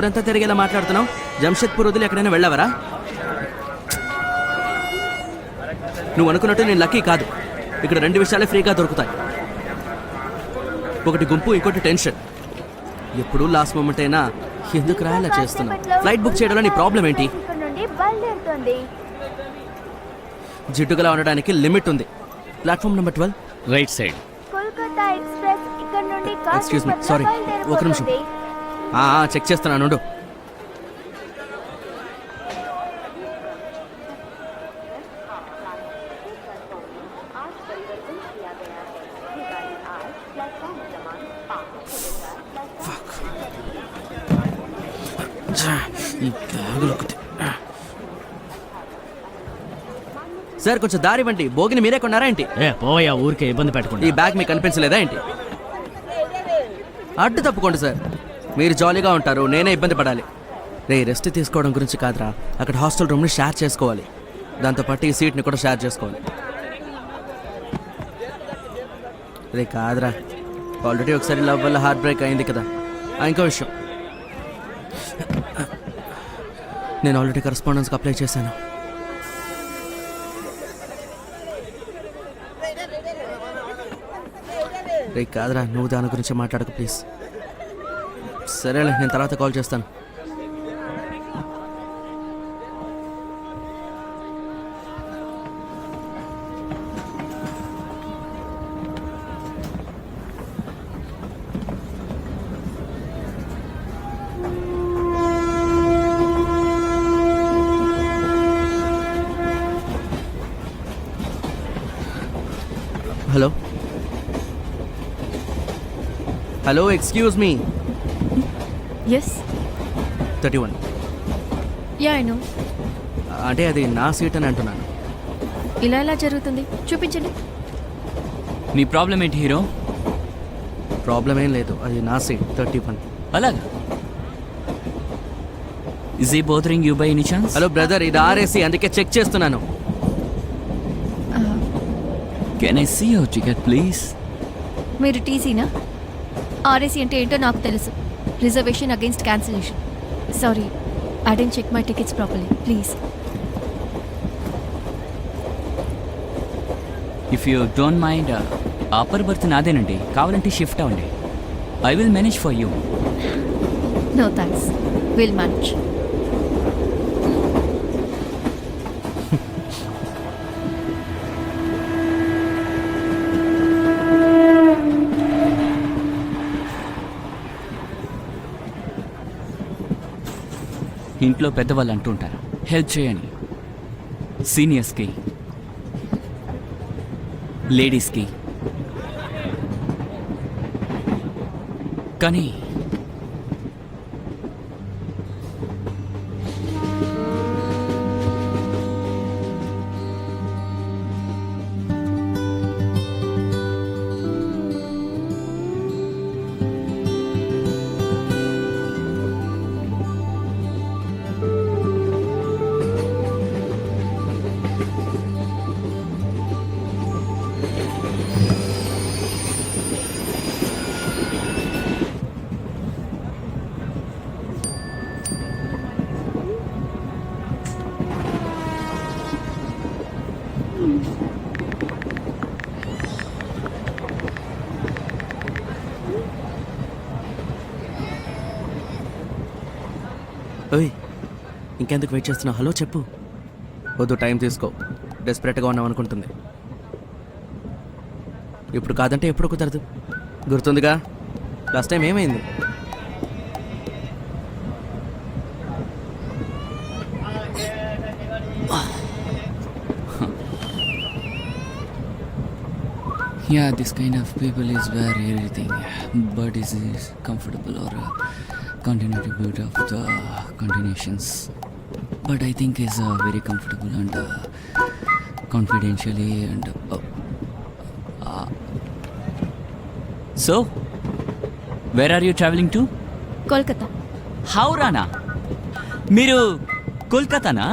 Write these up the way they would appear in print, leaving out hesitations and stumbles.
ఊరంతా తిరిగేలా మాట్లాడుతున్నావు. జంషెద్పూర్ వదిలి ఎక్కడైనా వెళ్ళావరా? నువ్వు అనుకున్నట్టు నేను లక్కీ కాదు. ఇక్కడ 2 విషయాలే ఫ్రీగా దొరుకుతాయి. ఒకటి గుంపు, ఇంకోటి టెన్షన్. ఎప్పుడు లాస్ట్ మూమెంట్ అయినా ఎందుకు రాయాలా చేస్తున్నావు? ఫ్లైట్ బుక్ చేయడంలో నీ ప్రాబ్లం ఏంటి? జిడ్డుగా ఉండడానికి లిమిట్ ఉంది. Platform number 12 right side. Excuse me, sorry, ఒక నిమిషం. చెక్ చేస్తున్నాను. సార్ కొంచెం దారి ఇవ్వండి. బోగిని మీరే కొన్నారా ఏంటి? పోయా, ఊరికే ఇబ్బంది పెట్టకుండా. ఈ బ్యాగ్ మీకు కనిపించలేదా ఏంటి? అడ్డు తప్పుకోండి సార్. మీరు జాలీగా ఉంటారు, నేనే ఇబ్బంది పడాలి. రెస్ట్ తీసుకోవడం గురించి కాదురా, అక్కడ హాస్టల్ రూమ్ని షేర్ చేసుకోవాలి. దాంతోపాటు ఈ సీట్ని కూడా షేర్ చేసుకోవాలి. కాదురా, ఆల్రెడీ ఒకసారి లవ్ వల్ల హార్ట్ బ్రేక్ అయింది కదా. ఇంకో విషయం, నేను ఆల్రెడీ కరెస్పాండెన్స్కి అప్లై చేశాను. కాదురా, నువ్వు దాని గురించి మాట్లాడకు ప్లీజ్. సరేలే, నేను తర్వాత కాల్ చేస్తాను. Hello hello, excuse me. Yes. 31. Yeah, I know. అంటే అది నా సీట్ అని అంటున్నాను. ఇలా ఎలా జరుగుతుంది? చూపించండి. నీ ప్రాబ్లం ఏంటి హీరో? ప్రాబ్లం ఏం లేదు, అది నా సీట్ 31. అలాగా? ఇస్ ఈ bothering you by any chance? Hello brother, ఇది ఆర్ఏసీ, అందుకే చెక్ చేస్తున్నాను. Can I see your ticket please? మీరు టీసీనా? ఆర్ఏసీ అంటే ఏంటో నాకు తెలుసు. Reservation against cancellation. Sorry, I didn't check my tickets properly. Please. If you don't mind, upper berth నాదేనండి, కావాలంటే షిఫ్ట్ అవ్వండి. I will manage for you. No thanks, will manage. ఇంట్లో పెద్దవాళ్ళు అంటూ ఉంటారు, హెల్ప్ చేయని సీనియర్స్కి, లేడీస్కి. కానీ ఓయ్, ఇంకెందుకు వెయిట్ చేస్తున్నావు? హలో చెప్పు. వద్దు, టైం తీసుకో. డెస్పరేట్గా ఉన్నాం అనుకుంటుంది. ఇప్పుడు కాదంటే ఎప్పుడు కుదరదు. గుర్తుందిగా లాస్ట్ టైం ఏమైంది? Yeah, this kind of people is where everything, but is comfortable or continuity of the continuations. But I think is very comfortable and confidentially and so, where are you traveling to? Kolkata. హౌరానా? మీరు కోల్కతానా?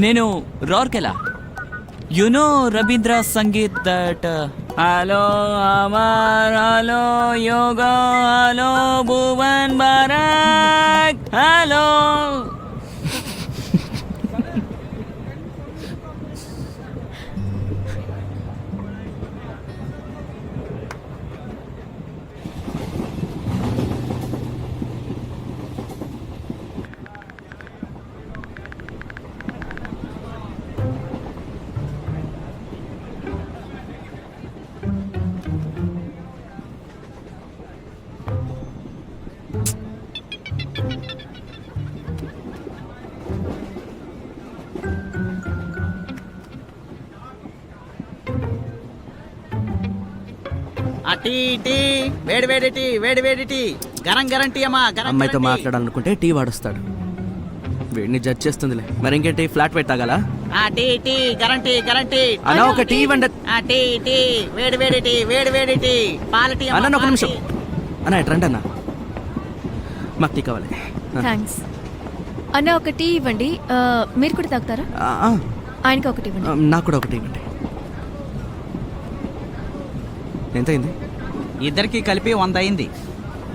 నేను Rourkela. You know Rabindra Sangeet that hello Amar, hello Yoga, hello Bhuvan Barak, hello. Tea tea వేడి వేడి tea వేడి వేడి tea garam garam tea అమ్మా గరం అమ్మాయితో గరం టీ. మాట్లాడాలనుకుంటే టీ వాడొస్తాడు. వీడిని జడ్జ్ చేస్తుందిలే. మరి ఇంకేంటి ఫ్లాట్ వైట్ తాగాలా? టీ టీ గరం టీ గరం టీ అన్నా ఒక టీ ఇవ్వండి. టీ టీ వేడి వేడి టీ వేడి వేడి టీ పాల టీ అమ్మా, అన్న ఒక పాల నిమిషం టీ. అన్న ఎటు రండి అన్న, మాకు టీ కావాలి. థ్యాంక్స్ అన్న. ఒక టీ ఇవ్వండి. మీరు కూడా తాగుతారా? ఆ, ఆ, ఆయనకి ఒకటి ఆ, ఇవ్వండి. నాకు కూడా ఒకటి ఇవ్వండి. ఎంత అయింది? ఇద్దరికి కలిపి 100 అయింది.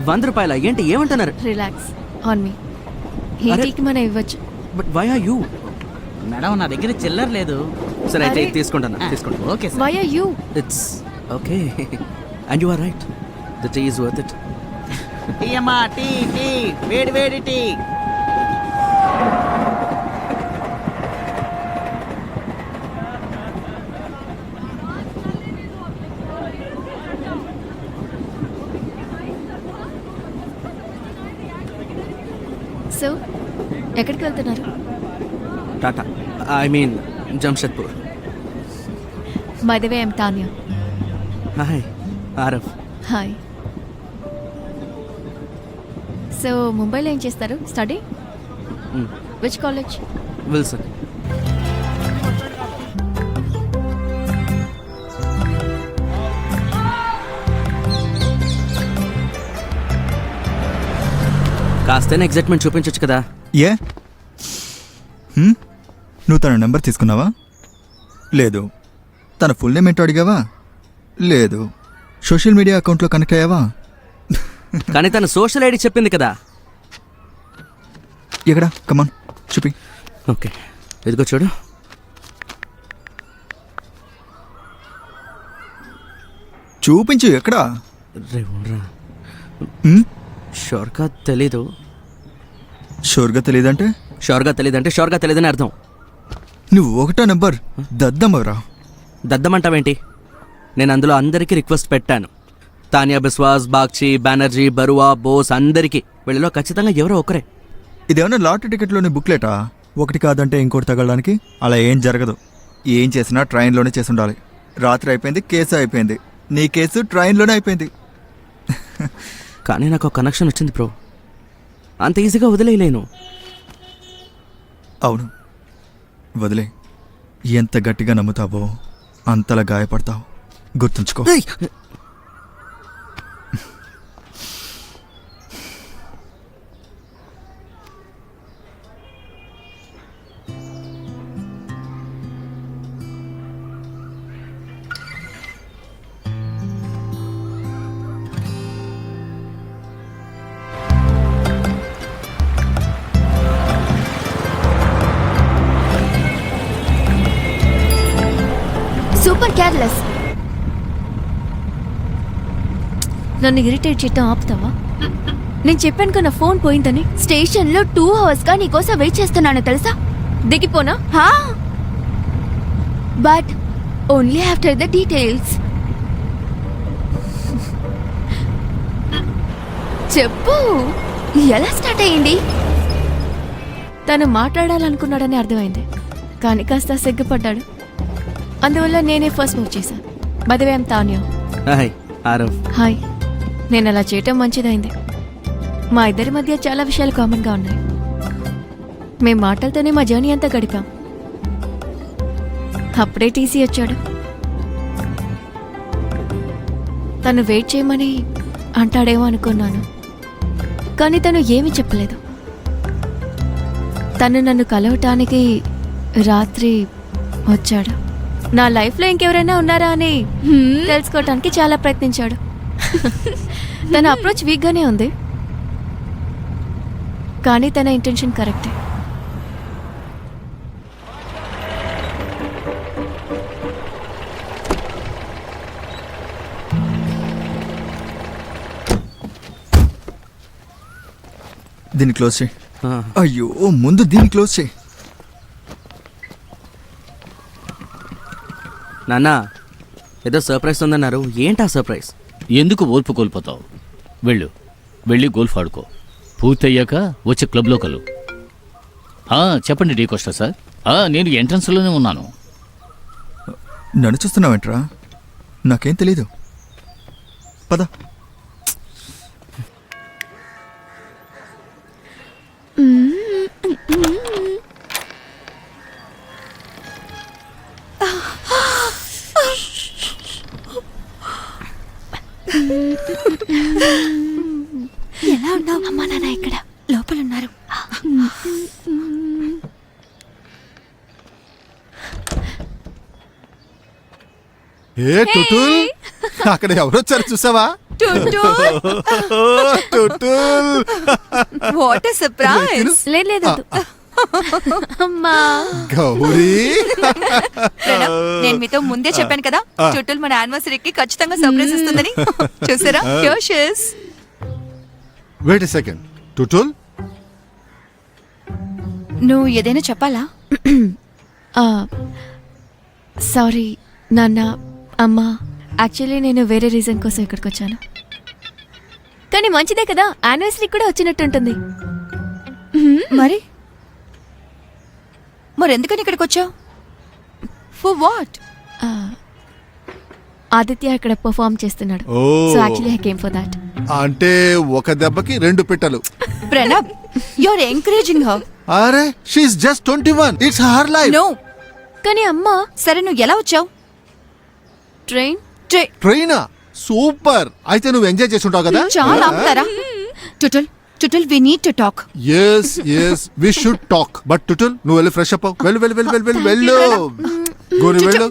100 రూపాయల? ఏంటి ఏమంటున్నారు? Relax on me. ఈ అరే. టీకి మనం ఇవ్వచ్చు. But why are you? Madam నా దగ్గర చిల్లర లేదు. సరే అయితే అరే. ఇది తీసుకుంటాను, తీసుకోండి. Okay sir. Why are you? It's okay and you are right, the tea is worth it. Tea అమ్మా టీ టీ వేడి వేడి టీ. సో ఎక్కడికి వెళ్తున్నారు? Tata, I mean Jamshedpur. By the way I'm Tanya. Hi Aarav. Hi. So ముంబైలో ఏం చేస్తారు? స్టడీ? Which college? విల్సన్. కాస్తేనే excitement చూపించొచ్చు కదా. ఏ హ్మ్? నువ్వు తన నెంబర్ తీసుకున్నావా? లేదు. తన ఫుల్ నేమ్ ఏంటో అడిగావా? లేదు. సోషల్ మీడియా అకౌంట్లో కనెక్ట్ అయ్యావా? కానీ తన సోషల్ ఐడి చెప్పింది కదా. ఎక్కడ కమాన్ చూపి. ఓకే ఇదిగో చూడు. చూపించు ఎక్కడా? రే ఉండరా, హ్మ్? షోర్గా తెలీదు. షూర్గా తెలియదంటే షోర్గా తెలీదంటే షోర్గా తెలీదని అర్థం. నువ్వు ఒకటో నెంబర్ దద్దమ్మరా. దద్దమంటావేంటి? నేను అందులో అందరికీ రిక్వెస్ట్ పెట్టాను. తానియా బిస్వాస్, బాగ్చి, బెనర్జీ, బరువా, బోస్ అందరికీ. వీళ్ళలో ఖచ్చితంగా ఎవరో ఒకరే. ఇదేమన్నా లాటరీ టికెట్లోని బుక్లెటా? ఒకటి కాదంటే ఇంకోటి తగలడానికి? అలా ఏం జరగదు. ఏం చేసినా ట్రైన్లోనే చేసి ఉండాలి. రాత్రి అయిపోయింది, కేసు అయిపోయింది. నీ కేసు ట్రైన్లోనే అయిపోయింది. కానీ నాకు ఒక కనెక్షన్ వచ్చింది బ్రో, అంత ఈజీగా వదిలేయలేను. అవును, వదిలే. ఎంత గట్టిగా నమ్ముతావో అంతలా గాయపడతావు. గుర్తుంచుకో. ఏయ్! Super careless. నన్ను ఇరిటేట్ చేయటం ఆపుతావా? నేను చెప్పాను కదా ఫోన్ పోయిందని. స్టేషన్లో 2 hours గా నీకోసం వెయిట్ చేస్తున్నాను తెలుసా? దిగిపోనా? But only after the details. చెప్పు, ఎలా స్టార్ట్ అయ్యింది? తను మాట్లాడాలనుకున్నాడని అర్థమైంది, కానీ కాస్త సిగ్గుపడ్డాడు. అందువల్ల నేనే ఫస్ట్ మూవ్ చేశాను. By the way I'm Tanya. Hi Aarav. Hi. నేను అలా చేయటం మంచిదైంది. మా ఇద్దరి మధ్య చాలా విషయాలు కామన్గా ఉన్నాయి. మేం మాటలతోనే మా జర్నీ అంతా గడిపాం. అప్పుడే టీసీ వచ్చాడు. తను వెయిట్ చేయమని అంటాడేమో అనుకున్నాను, కానీ తను ఏమీ చెప్పలేదు. తను నన్ను కలవటానికి రాత్రి వచ్చాడు. నా లైఫ్లో ఇంకెవరైనా ఉన్నారా అని తెలుసుకోవటానికి చాలా ప్రయత్నించాడు. తన అప్రోచ్ వీక్గానే ఉంది. కానీ తన ఇంటెన్షన్ కరెక్టే. దీన్ని క్లోజ్ చేయి. ఆ, అయ్యో ముందు దీన్ని క్లోజ్ చేయి. నాన్న ఏదో సర్ప్రైజ్ ఉందన్నారు, ఏంటా సర్ప్రైజ్? ఎందుకు ఓర్పు కోల్పోతావు? వెళ్ళి గోల్ఫ్ ఆడుకో. పూర్తయ్యాక వచ్చి క్లబ్లో కలు. చెప్పండి డీ కోస్టా సార్. నేను ఎంట్రన్స్లోనే ఉన్నాను. నన్ను చూస్తున్నావేంట్రా? నాకేం తెలీదు. పద. ఎలా ఉన్నావు? అమ్మా నాన్న ఇక్కడ లోపల ఉన్నారు. ఏ టుటుల్, అక్కడ ఎవరొచ్చారు చూసావా? టుటుల్, వాట్ ఎ సర్ప్రైజ్. లేదు వద్దు. అమ్మా గౌరీ. ప్రణవ్, నేను మీతో ముందే చెప్పాను కదా చుట్టూలు మన యానివర్సరీకి ఖచ్చితంగా సర్ప్రైజ్ ఇస్తుందని. చూసారా? Here she is. Wait a second. Tutul, నువ్వు ఏదైనా చెప్పాలా? సారీ నాన్న, అమ్మా. యాక్చువల్లీ నేను వేరే రీజన్ కోసం ఇక్కడికి వచ్చాను. కానీ మంచిదే కదా, యానివర్సరీ కూడా వచ్చినట్టుంటుంది. మరి ఎందుకని ఇక్కడికి వచ్చావు? For what? ఆదిత్య ఇక్కడ పర్ఫార్మ్ చేస్తున్నాడు. Oh. So actually I came for that. అంటే ఒక దెబ్బకి 2 పిట్టలు. Pranav, you are encouraging her. అరే she's just 21. It's her life. No. కానీ అమ్మా, సరే నువ్వు ఎలా వచ్చావు? ట్రైన్. ట్రైనా? సూపర్. అయితే నువ్వు ఎంజాయ్ చేసి ఉంటావు కదా? చాలా అమ్ముతారా? Tutul we need to talk. yes we should talk. But Tutul, నువ్వు వెళ్ళి ఫ్రెష్ అప్ అవ్వు. వెళ్ళు గోరి వెళ్ళు.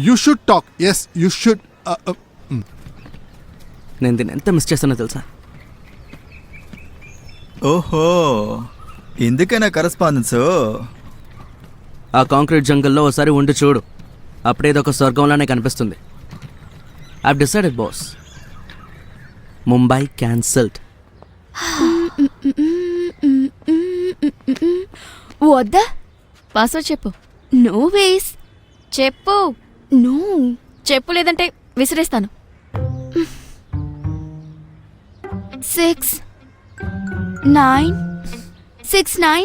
You should talk. yes you should. నేను దీన్ని ఎంత మిస్ చేస్తానో తెలుసా? ఓహో, ఎందుకైనా కరస్పాండెన్స్? ఆ కాంక్రీట్ జంగల్లో ఒకసారి ఉండి చూడు, అప్పుడేదో ఒక స్వర్గంలానే కనిపిస్తుంది. I've decided boss, Mumbai cancelled. వద్దా? పాస్వర్డ్ చెప్పు. No ways. చెప్పు. నో చెప్పు, లేదంటే విసిరేస్తాను. 6969.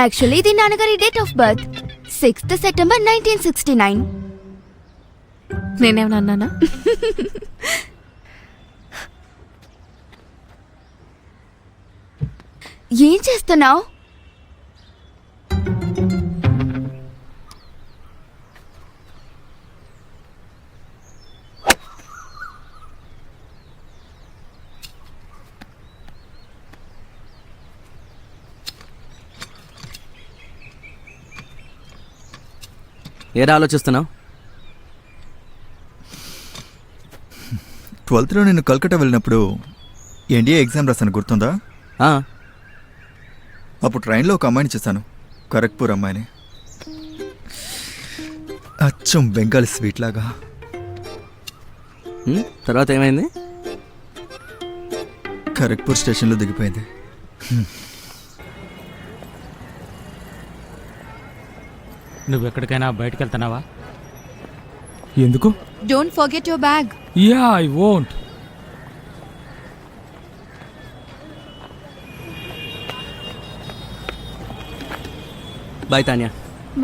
యాక్చువల్లీ ఇది నాన్నగారి date of birth 6th September 1969. నేనేమన్నా అన్నానా? ఏం చేస్తున్నావు? ఏరా ఆలోచిస్తున్నావు? 12th నేను కల్కట్టా వెళ్ళినప్పుడు ఎన్డీఏ ఎగ్జామ్ రాశాను, గుర్తుందా? అప్పుడు ట్రైన్లో ఒక అమ్మాయిని చేశాను, ఖరగ్పూర్ అమ్మాయిని. అచ్చం బెంగాలీ స్వీట్ లాగా. తర్వాత ఏమైంది? ఖరగ్పూర్ స్టేషన్లో దిగిపోయింది. నువ్వెక్కడికైనా బయటకు వెళ్తున్నావా? ఎందుకు? Don't forget your bag. Yeah, I won't. Bye Tanya.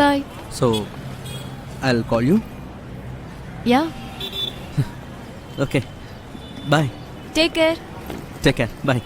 Bye. So I'll call you. Yeah. Okay, bye. Take care. Take care, bye.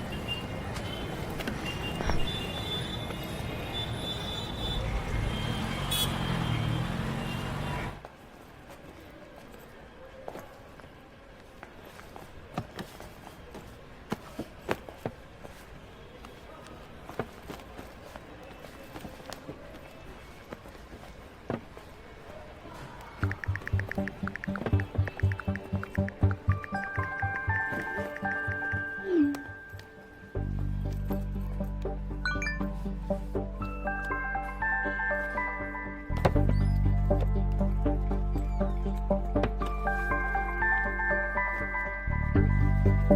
Hello,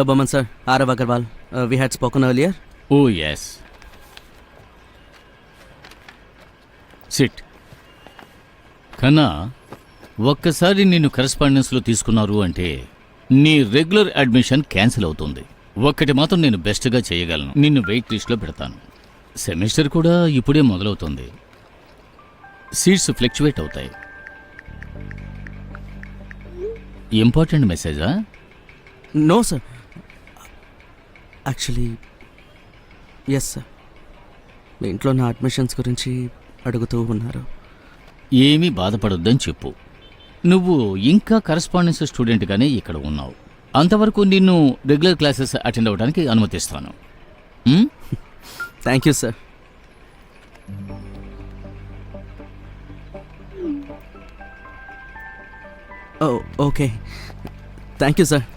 Boman sir. Arav Agarwal. We had spoken earlier. Oh yes sit. కన్నా, ఒక్కసారి నిన్ను కరెస్పాండెన్స్లో తీసుకున్నారు అంటే నీ regular admission cancel అవుతుంది. ఒక్కటి మాత్రం నేను బెస్ట్గా చేయగలను, నిన్ను వెయిట్ లిస్ట్లో పెడతాను. సెమిస్టర్ కూడా ఇప్పుడే మొదలవుతుంది, సీట్స్ ఫ్లక్చువేట్ అవుతాయి. ఇంపార్టెంట్ మెసేజా? No, sir. Actually, yes, sir. మీ ఇంట్లో నా అడ్మిషన్స్ గురించి అడుగుతూ ఉన్నారు. ఏమీ బాధపడొద్దని చెప్పు. నువ్వు ఇంకా కరెస్పాండెన్స్ స్టూడెంట్గానే ఇక్కడ ఉన్నావు. అంతవరకు నిన్ను రెగ్యులర్ క్లాసెస్ అటెండ్ అవ్వడానికి అనుమతిస్తాను. Thank you, sir. Oh okay, thank you, sir.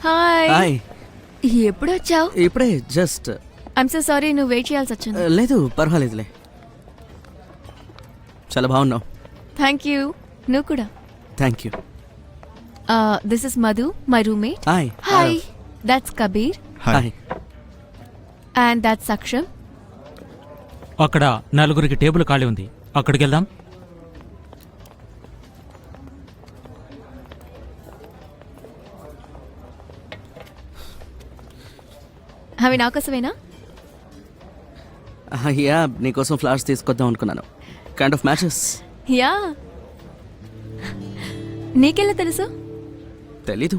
Hi. Hi. ఎప్పుడు వచ్చావు? ఇప్పుడే జస్ట్. ఐమ్ సో సారీ, నువ్వు వెయిట్ చేయాల్సి వచ్చింది. లేదు, పర్వాలేదులే. చాలా బాగున్నావు. Thank you. నువ్వు కూడా. Thank you. This is Madhu, my roommate. Hi. Hi. That's Kabir hi. And that's Aksham. అక్కడ నలుగురికి టేబుల్ ఖాళీ ఉంది, అక్కడికి వెళ్దాం. అవి నా కోసమేనా? యా, నీకోసం ఫ్లవర్స్ తీసుకొద్దాం అనుకున్నాను. Kind of matches. యా. నీకెలా తెలుసు? తెలీదు,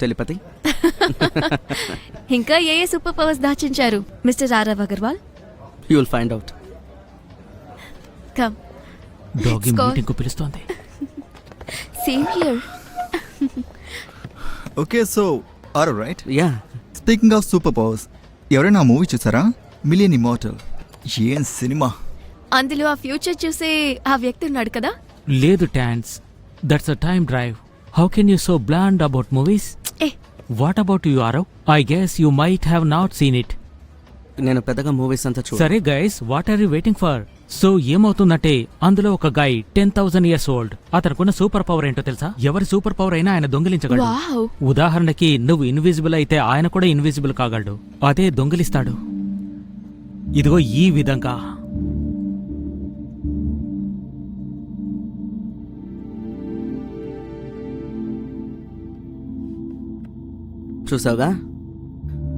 తెలిపతి. ఇంకా ఏ సూపర్ పవర్స్ దాచించారు mister Aarav Agarwal? You will find out. Come. Doggy go. మీటింగ్కు పిలుస్తోంది. Same here. Okay, so are right. Yeah. Speaking of super powers, ఎవరైనా మూవీ చూసారా? Million immortal. ఏం సినిమా! అందులో ఆ ఫ్యూచర్ చూసే ఆ వ్యక్తి ఉన్నాడు కదా. లేదు టాన్స్, that's a time drive. How can you so bland about movies? Eh, what about you Aarav? I guess you might have not seen it. నేను పెద్దగా మూవీస్ అంతా సరే guys, what are you waiting for? So ఏమవుతుందంటే అందులో ఒక guy 10,000 years old. అతనుకున్న super power ఏంటో తెలుసా? ఎవరి సూపర్ పవర్ అయినా ఆయన దొంగిలించగలడు. వావ్. ఉదాహరణకి నువ్వు ఇన్విజిబుల్ అయితే ఆయన కూడా ఇన్విజిబుల్ కాగలడు. అదే దొంగిలిస్తాడు. ఇదిగో ఈ విధంగా. చూసావుగా,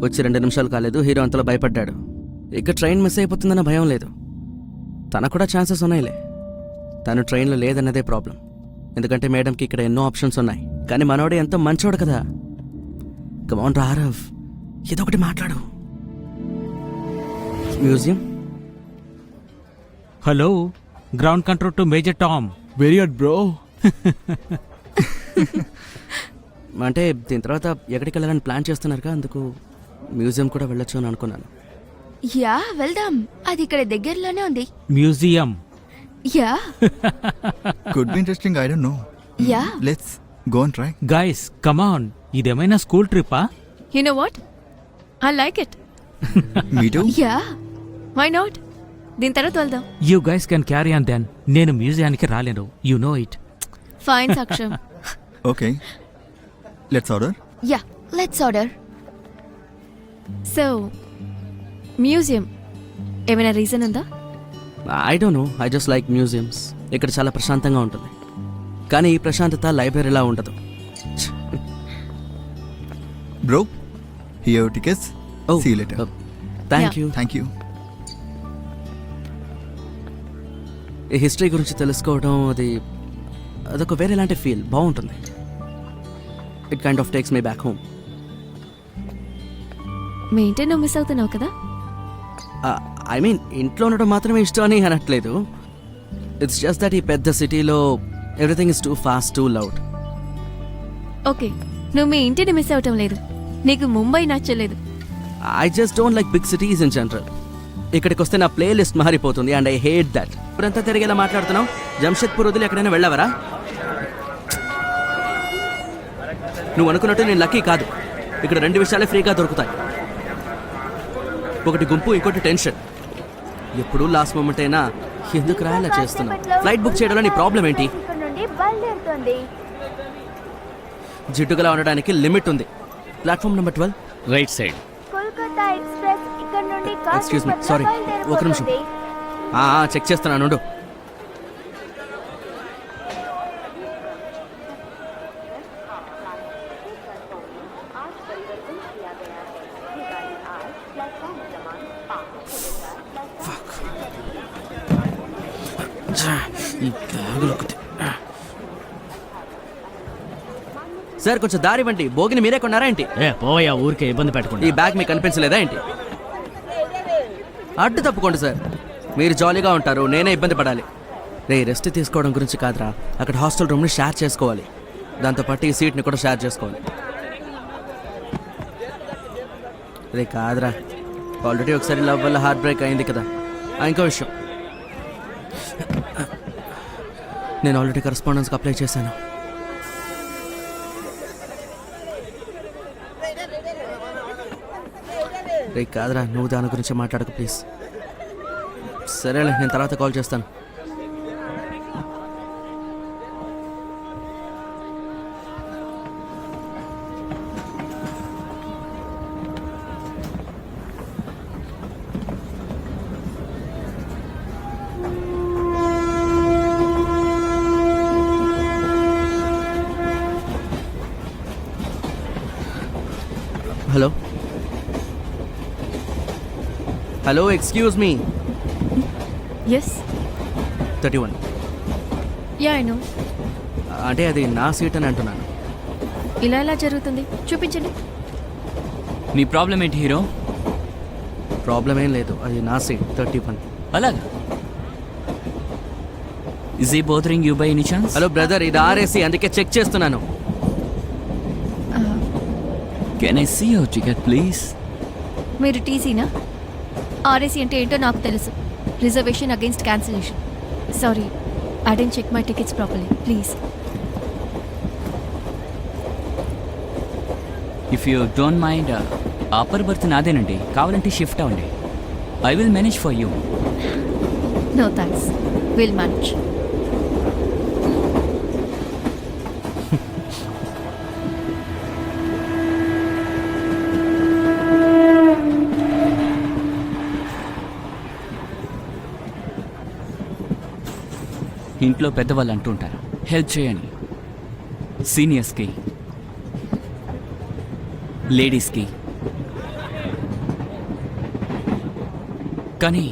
వచ్చి 2 నిమిషాలు కాలేదు, హీరో అంతలో భయపడ్డాడు. ఇక ట్రైన్ మిస్ అయిపోతుందన్న భయం లేదు. తనకు కూడా ఛాన్సెస్ ఉన్నాయిలే. తను ట్రైన్లో లేదన్నదే ప్రాబ్లం. ఎందుకంటే మేడంకి ఇక్కడ ఎన్నో ఆప్షన్స్ ఉన్నాయి. కానీ మనోడే ఎంతో మంచోడు కదా. కమాన్ రారవ్, ఏదో ఒకటి మాట్లాడు. Museum. Hello, ground control to major Tom. Very good bro. అంటే దీని తర్వాత ఎక్కడికి వెళ్ళాలని ప్లాన్ చేస్తున్నారుగా, అందుకు మ్యూజియం కూడా వెళ్ళొచ్చు అని అనుకున్నాను. యా, వెళ్దాం. అది ఇక్కడ దగ్గరలోనే ఉంది. Museum. Yeah. Could be interesting, I don't know. Yeah. Let's go and try. Guys come on, ఇదేమైనా స్కూల్ ట్రిప్పా? You know what, I like it. Me too yeah why not? దీని తర్వాత వెళ్దాం. You guys can carry on then. నేను మ్యూజియానికి రాలేను, you know it. Fine Saksham. Okay, let's order. Yeah let's order. So museum ఏమైనా reason ఉందా? I don't know, I just like museums. ఇక్కడ చాలా ప్రశాంతంగా ఉంటుంది, కానీ ఈ ప్రశాంతత లైబ్రరీలా ఉండదు. Bro, here tickets. Oh, see you later. Thank you. Thank you. ఈ హిస్టరీ గురించి తెలుసుకోవడం అదొక వేరేలాంటి ఫీల్, బాగుంటుంది. It kind of takes me back home. మీ ఇంటి నువ్వు మిస్ అవుతున్నావు కదా? ఐ మీన్ ఇంట్లో ఉండడం మాత్రమే ఇష్టం అని అనట్లేదు. ఇట్స్ జస్ట్ దట్ ఈ పెద్ద సిటీలో everything is too fast, too loud. Okay, నువ్వు మీ ఇంటిని మిస్ అవటం లేదు, నీకు ముంబై నచ్చలేదు. I just don't like big cities in general. ఇక్కడికి వస్తే నా ప్లే లిస్ట్ మారిపోతుంది అండ్ ఐ హేట్ దట్. ఇప్పుడంతా తిరిగేలా మాట్లాడుతున్నావు. జంషెద్పూర్ వదిలి ఎక్కడైనా వెళ్ళావరా? నువ్వు అనుకున్నట్టు నేను లక్కీ కాదు. ఇక్కడ 2 విషయాలే ఫ్రీగా దొరుకుతాయి, ఒకటి గుంపు, ఇంకోటి టెన్షన్. ఎప్పుడు లాస్ట్ మూమెంట్ అయినా ఎందుకు రాయాలా చేస్తున్నావు? ఫ్లైట్ బుక్ చేయడంలో నీ ప్రాబ్లం ఏంటి? ఇక్కడ నుండి బయలుదేరుతుంది. జిడ్డుగా ఉండడానికి లిమిట్ ఉంది. Platform number 12. Right side. Kolkata express ఇక్కడ నుండి Excuse me, sorry. ఒక నిమిషం. చెక్ చేస్తున్నాను. ఉండు. ఈ బ్యాగులు ఒకటి. సార్ కొంచెం దారి ఇవ్వండి. బోగిని మీరే కొన్నారా ఏంటి? పోయా, ఊరికే ఇబ్బంది ఈ పెట్టుకుంటా. బ్యాగ్ మీకు కనిపించలేదా ఏంటి? అడ్డు తప్పుకోండి సార్, మీరు జాలీగా ఉంటారు, నేనే ఇబ్బంది పడాలి. రెస్ట్ తీసుకోవడం గురించి కాదురా, అక్కడ హాస్టల్ రూమ్ని షేర్ చేసుకోవాలి, దాంతోపాటు ఈ సీట్ని కూడా షేర్ చేసుకోవాలి. కాదురా, ఆల్రెడీ ఒకసారి లవ్ వల్ల హార్ట్ బ్రేక్ అయింది కదా. ఇంకో విషయం, నేను ఆల్రెడీ కరెస్పాండెన్స్కి అప్లై చేశాను. కాదురా, నువ్వు దాని గురించి మాట్లాడకు ప్లీజ్. సరేలే, నేను తర్వాత కాల్ చేస్తాను. Hello hello, excuse me. Yes. 31. Yeah I know. అంటే అది నా సీట్ అని అంటున్నాను. ఇలా ఎలా జరుగుతుంది? చూపించండి. నీ ప్రాబ్లం ఏంటి హీరో? ప్రాబ్లం ఏం లేదు, అది నా సీట్ 31. అలాగా? ఇస్ ఈ bothering you by any chance? Hello brother, ఇది ఆర్ఏసీ, అందుకే చెక్ చేస్తున్నాను. Can I see your ticket please? మీరు టీసీనా? ఆర్ఏసీ అంటే ఏంటో నాకు తెలుసు. Reservation against cancellation. Sorry, I didn't check my tickets properly, please. If you don't mind, upper berth నాదేనండి, కావాలంటే షిఫ్ట్ అవ్వండి. I will manage for you. No thanks, will manage. ఇంట్లో పెద్దవాళ్ళు అంటుంటారు, హెల్ప్ చేయండి సీనియర్స్కి, లేడీస్కి. కానీ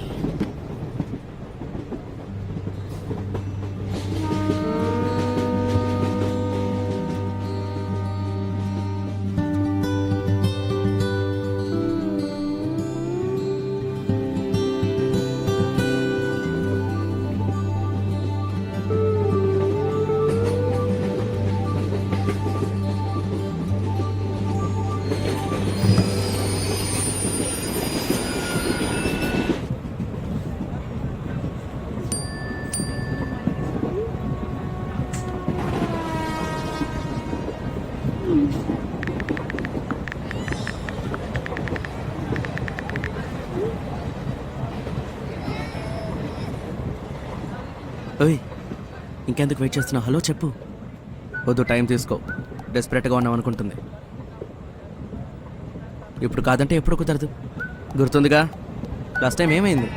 ఓయ్ ఇంకెందుకు వెయిట్ చేస్తున్నావు? హలో చెప్పు. వద్దు, టైం తీసుకో. డెస్పరేట్గా ఉన్నావు అనుకుంటుంది. ఇప్పుడు కాదంటే ఎప్పుడు కుదరదు. గుర్తుందిగా లాస్ట్ టైం ఏమైంది?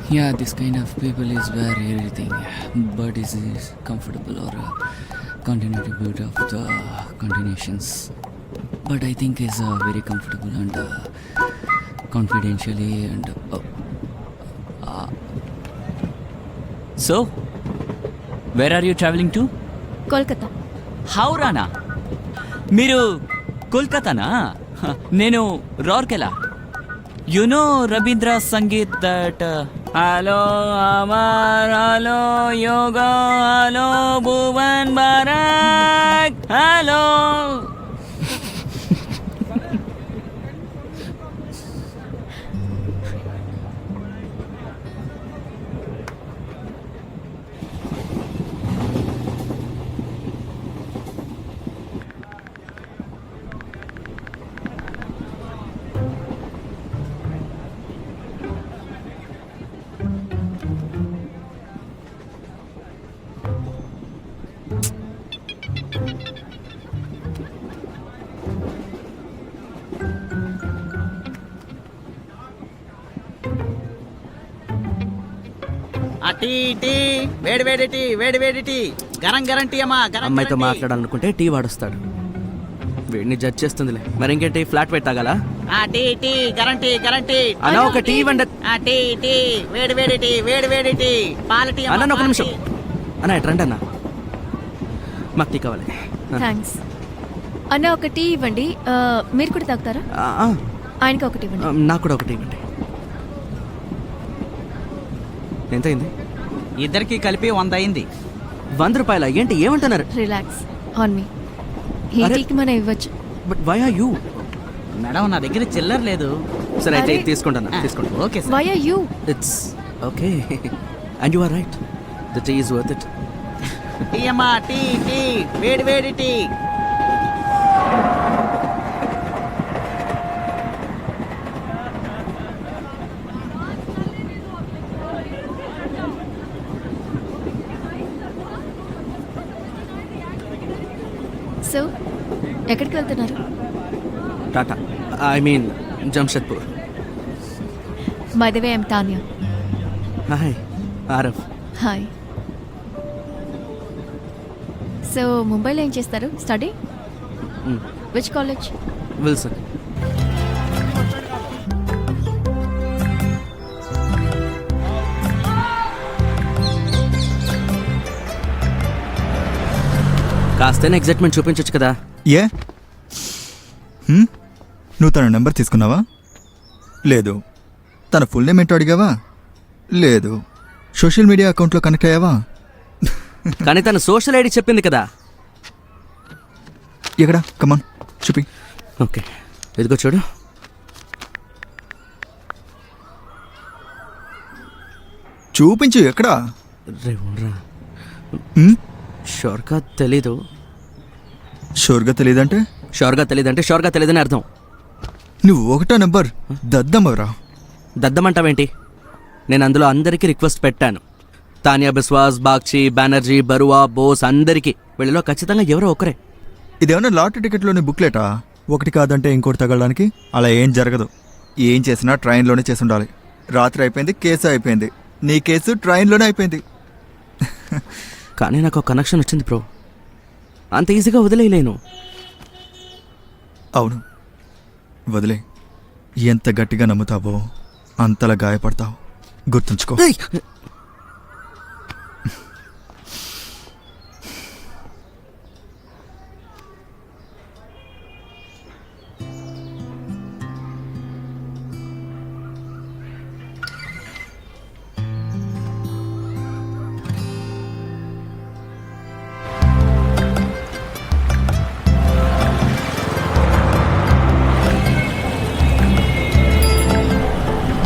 Yeah, this kind of people is where everything, but is comfortable or continuity build of the continuations. But I think is very comfortable and confidentially and. So, where are you traveling to? Kolkata. హౌరానా? మీరు కోల్కతానా? నేను Rourkela. You know Rabindra Sangeet that Hello Amar, Hello Yoga, Hello Bhuvan Barak, Hello. ఆ tea tea వేడి వేడి tea వేడి వేడి tea garam garam tea అమ్మా గరం అమ్మాయితో గరం టీ. మాట్లాడాలనుకుంటే టీ వాడొస్తాడు. వీడిని జడ్జ్ చేస్తుందిలే. మరి ఇంకేంటి, ఫ్లాట్ వైట్ తాగాలా? ఆ టీ టీ గరం టీ గరం టీ. అన్నా ఒక టీ ఇవ్వండి. ఆ టీ టీ వేడి వేడి టీ వేడి వేడి టీ పాల టీ అమ్మా, అన్న ఒక పాల నిమిషం. టీ. అన్న ఎట్రండి అన్న, మాకు టీ కావాలి. థ్యాంక్స్ అన్న. ఒక టీ ఇవ్వండి. మీరు కూడా తాగుతారా? ఆ, ఆ, ఆయనకి ఒకటి ఇవ్వండి. నాకు కూడా ఒకటి ఇవ్వండి. ఎంతైంది? ఇద్దరికి కలిపి 100 అయింది. 100 రూపాయల? ఏంటి ఏమంటున్నారు? Relax on me. ఈ అరే. టీకి మనం ఇవ్వచ్చు. But why are you? Madam నా దగ్గర చిల్లర లేదు. సరే అయితే అరే. ఇది తీసుకుంటాను. తీసుకోండి. Okay sir. Why are you? It's okay and you are right. The tea is worth it. Tea అమ్మా టీ టీ వేడి వేడి టీ. సో ఎక్కడికి వెళ్తున్నారు? Tata, I mean Jamshedpur. By the way I'm Tanya. Hi Aarav. Hi. So ముంబైలో ఏం చేస్తారు? స్టడీ? Which college? విల్సన్. కాస్తేనే excitement చూపించొచ్చు కదా. ఏ హ్మ్? నువ్వు తన నెంబర్ తీసుకున్నావా? లేదు. తన ఫుల్ నేమ్ ఏంటో అడిగావా? లేదు. సోషల్ మీడియా అకౌంట్లో కనెక్ట్ అయ్యావా? కానీ తను సోషల్ ఐడి చెప్పింది కదా. ఎక్కడా? కమాన్ చూపి. ఓకే ఇదిగో చూడు. చూపించు. ఎక్కడా? రే ఉండరా. హ్మ్? షోర్గా తెలీదు. షూర్గా తెలియదంటే? షోర్గా తెలీదంటే షోర్గా తెలీదని అర్థం. నువ్వు ఒకటో నెంబర్ దద్దమ్మరా. దద్దమంటావేంటి? నేను అందులో అందరికీ రిక్వెస్ట్ పెట్టాను. తానియా బిస్వాస్, బాగ్చి, బెనర్జీ, బరువా, బోస్ అందరికీ. వీళ్ళలో ఖచ్చితంగా ఎవరో ఒకరే. ఇదేమన్నా లాటరీ టికెట్లోని బుక్లెటా? ఒకటి కాదంటే ఇంకోటి తగలడానికి? అలా ఏం జరగదు. ఏం చేసినా ట్రైన్లోనే చేసి ఉండాలి. రాత్రి అయిపోయింది, కేసు అయిపోయింది. నీ కేసు ట్రైన్లోనే అయిపోయింది. కానీ నాకు ఒక కనెక్షన్ వచ్చింది బ్రో. అంత ఈజీగా వదిలేయలేను. అవును, వదిలే. ఎంత గట్టిగా నమ్ముతావో అంతలా గాయపడతావు. గుర్తుంచుకో. ఏయ్!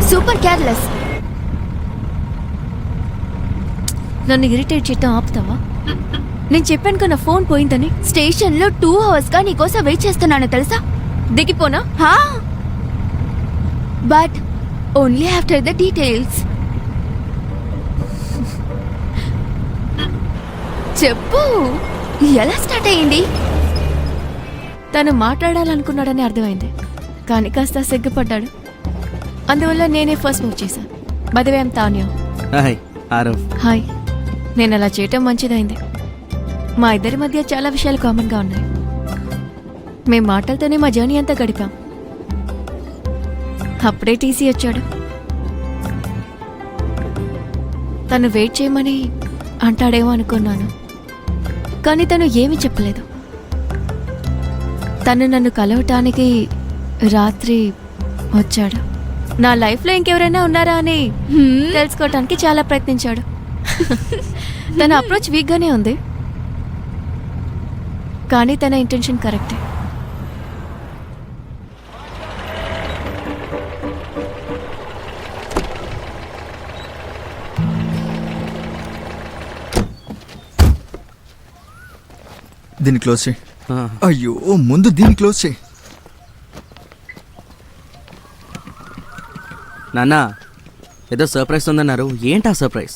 Super careless. నన్ను ఇరిటేట్ చేయటం ఆపుతావా? నేను చెప్పాను కదా ఫోన్ పోయిందని. స్టేషన్ లో 2 hours గా నీకోసం వెయిట్ చేస్తున్నాను తెలుసా? దిగిపోనా? హా but only after the details. చెప్పు, ఎలా స్టార్ట్ అయ్యింది? తను మాట్లాడాలనుకున్నాడని అర్థమైంది, కానీ కాస్త సిగ్గుపడ్డాడు. అందువల్ల నేనే ఫస్ట్ మూవ్ చేశాను. బదివేం తాన్యా. హాయ్ ఆరవ్. హాయ్. నేను అలా చేయటం మంచిదైంది. మా ఇద్దరి మధ్య చాలా విషయాలు కామన్గా ఉన్నాయి. మేం మాటలతోనే మా జర్నీ అంతా గడిపాం. అప్పుడే టీసీ వచ్చాడు. తను వెయిట్ చేయమని అంటాడేమో అనుకున్నాను, కానీ తను ఏమీ చెప్పలేదు. తను నన్ను కలవటానికి రాత్రి వచ్చాడు. నా లైఫ్లో ఇంకెవరైనా ఉన్నారా అని తెలుసుకోవటానికి చాలా ప్రయత్నించాడు. తన అప్రోచ్ వీక్గానే ఉంది, కానీ తన ఇంటెన్షన్ కరెక్టే. దీన్ని క్లోజ్ చేయి. ఆ, అయ్యో, ముందు దీన్ని క్లోజ్ చేయి. నాన్న ఏదో సర్ప్రైజ్ ఉందన్నారు. ఏంటా సర్ప్రైజ్?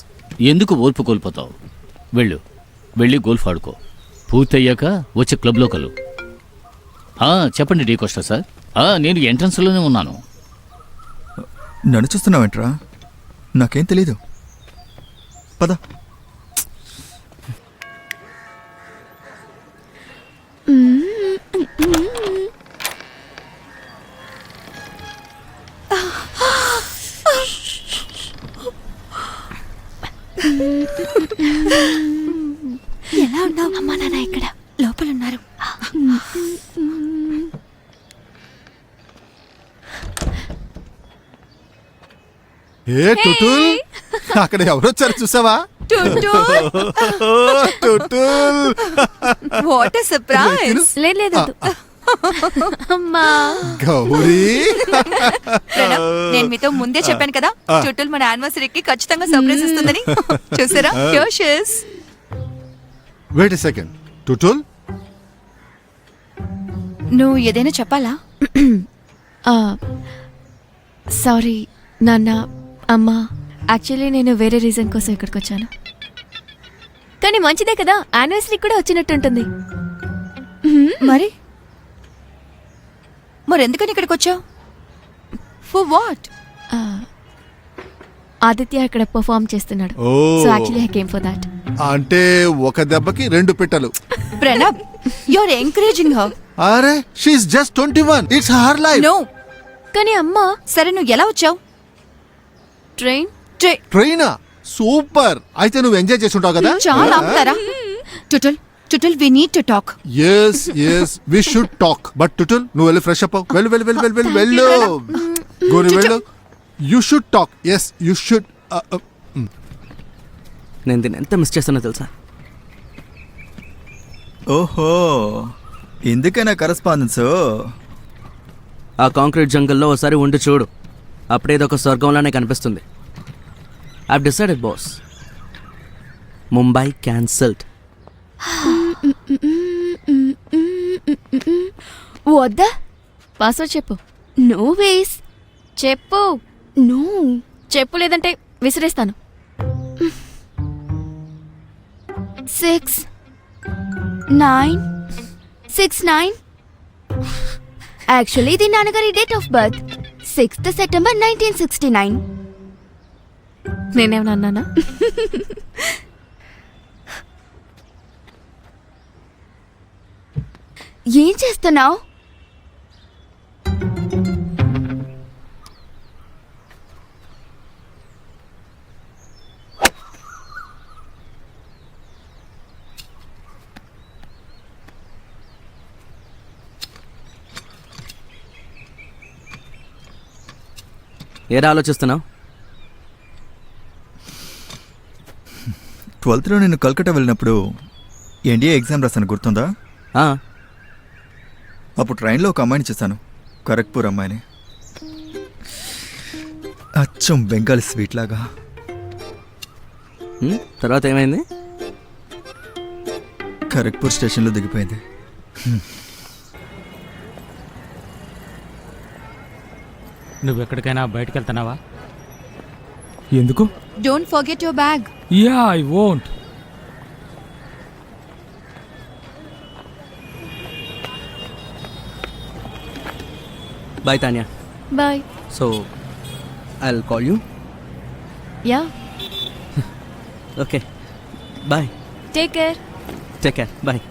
ఎందుకు ఓర్పు కోల్పోతావు? వెళ్ళి గోల్ఫ్ ఆడుకో. పూర్తయ్యాక వచ్చి క్లబ్లో కలు. చెప్పండి డీ కోస్టా సార్. నేను ఎంట్రన్స్లోనే ఉన్నాను. నన్ను చూస్తున్నావేంట్రా? నాకేం తెలీదు. పద. ఎలా ఉన్నావు? అమ్మా నాన్న ఇక్కడ లోపల ఉన్నారు. ఏ టుటుల్, అక్కడ ఎవరొచ్చారు చూసావా? టుటుల్, వాట్ ఎ సర్ప్రైజ్. లేదు అమ్మా. గౌరీ. ప్రణవ్, నేను మీతో ముందే చెప్పాను కదా టుటుల్ మన యానివర్సరీకి ఖచ్చితంగా సర్ప్రైజ్ ఇస్తుందని. చూసారా? Here she is. Wait a second. Tutul, నువ్వు ఏదైనా చెప్పాలా? సారీ నాన్న, అమ్మా. యాక్చువల్లీ నేను వేరే రీజన్ కోసం ఇక్కడికి వచ్చాను. కానీ మంచిదే కదా, యానివర్సరీ కూడా వచ్చినట్టుంటుంది. మరి ఎందుకని ఇక్కడికి వచ్చావు? For what? ఆదిత్య ఇక్కడ పర్ఫార్మ్ చేస్తున్నాడు. Oh. So actually I came for that. అంటే ఒక దెబ్బకి 2 పిట్టలు. Pranav, you are encouraging her. అరే, she's just 21. It's her life. No. కానీ అమ్మా. సరే, నువ్వు ఎలా వచ్చావు? ట్రైన్. ట్రైనా? సూపర్. అయితే నువ్వు ఎంజాయ్ చేసి ఉంటావు కదా? చాలా ఆపుతారా? Tutul, we need to talk. yes we should talk, but Tutul నువ్వు వెళ్ళి ఫ్రెష్ అప్ అవ్వు. వెళ్ళు. గోరి వెళ్ళు. You should talk. Yes, you should. నేను దీన్ని ఎంత మిస్ చేస్తానో తెలుసా? ఓహో, ఎందుకైనా కరస్పాండెన్స్? ఆ కాంక్రీట్ జంగల్లో ఒకసారి ఉండి చూడు, అప్పుడేదో ఒక స్వర్గంలానే కనిపిస్తుంది. I've decided boss, Mumbai cancelled. వద్దా? పాస్వర్డ్ చెప్పు. No ways. చెప్పు. నో చెప్పు, లేదంటే విసిరేస్తాను. 6969. యాక్చువల్లీ ఇది నాన్నగారి date of birth 6th September 1969. నేనేమన్నా అన్నానా? ఏం చేస్తున్నావు? ఏరా ఆలోచిస్తున్నావు? 12th నేను కల్కట్టా వెళ్ళినప్పుడు ఎన్డీఏ ఎగ్జామ్ రాశాను, గుర్తుందా? అప్పుడు ట్రైన్లో ఒక అమ్మాయిని చేశాను, ఖరగ్పూర్ అమ్మాయిని. అచ్చం బెంగాలీ స్వీట్ లాగా. తర్వాత ఏమైంది? ఖరగ్పూర్ స్టేషన్లో దిగిపోయింది. నువ్వు ఎక్కడికైనా బయటకు వెళ్తున్నావా? ఎందుకు? Don't forget your bag. Yeah I won't. Bye Tanya. Bye. So I will call you. Yeah, okay bye. Take care. Take care. Bye.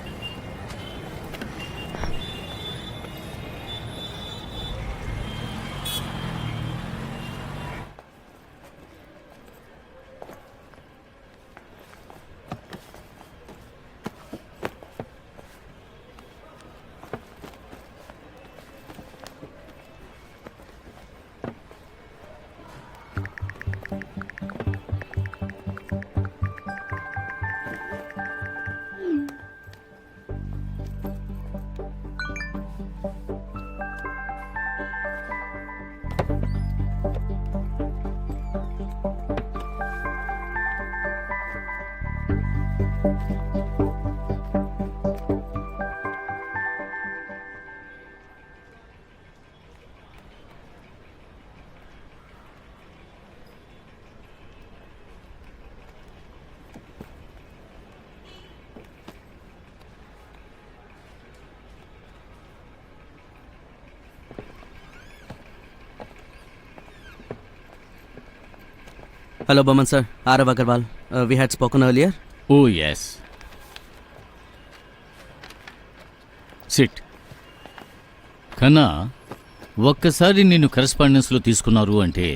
Hello, Boman sir. Arav Agarwal. We had spoken earlier. Oh yes. Sit. కన్నా, ఒక్కసారి నిన్ను కరెస్పాండెన్స్లో తీసుకున్నారు అంటే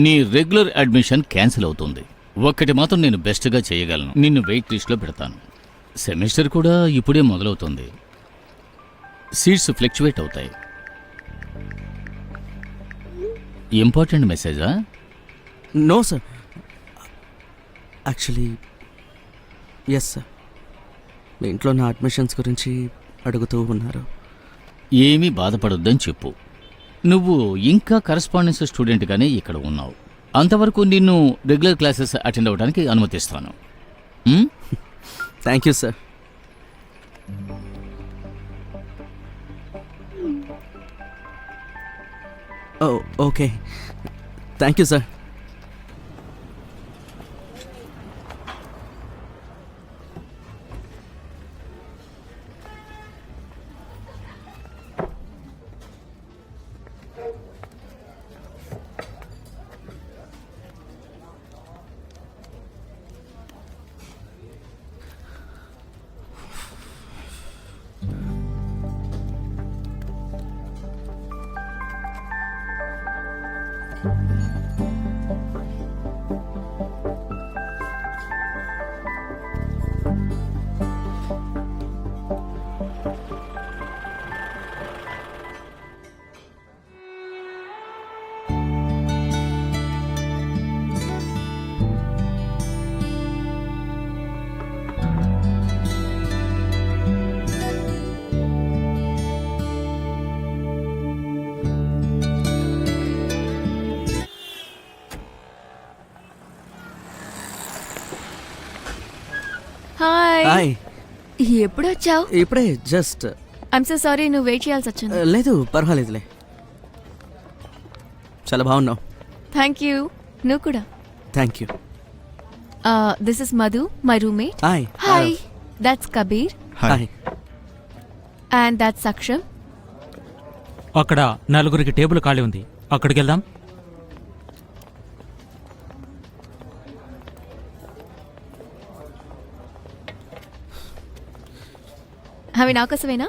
నీ regular admission cancel అవుతుంది. ఒక్కటి మాత్రం నేను బెస్ట్గా చేయగలను, నిన్ను వెయిట్ లిస్ట్లో పెడతాను. సెమిస్టర్ కూడా ఇప్పుడే మొదలవుతుంది. సీట్స్ ఫ్లక్చువేట్ అవుతాయి. ఇంపార్టెంట్ మెసేజా? No, sir. Actually, yes, sir. మీ ఇంట్లో నా అడ్మిషన్స్ గురించి అడుగుతూ ఉన్నారు. ఏమీ బాధపడొద్దని చెప్పు. నువ్వు ఇంకా కరెస్పాండెన్స్ స్టూడెంట్గానే ఇక్కడ ఉన్నావు. అంతవరకు నిన్ను రెగ్యులర్ క్లాసెస్ అటెండ్ అవ్వడానికి అనుమతిస్తాను. Thank you, sir. Oh okay. Thank you, sir. Hi. Hi. ఎప్పుడు వచ్చావు? ఇప్పుడే జస్ట్. ఐమ్ సో సారీ, నువ్వు వెయిట్ చేయాల్సి వచ్చింది. లేదు, పర్వాలేదులే. చాలా బాగున్నావు. Thank you. నువ్వు కూడా. Thank you. This is Madhu, my roommate. Hi. Hi. That's Kabir. Hi. And that's Aksham. అక్కడ నలుగురికి టేబుల్ ఖాళీ ఉంది, అక్కడికి వెళ్దాం. అవి నా కోసమేనా?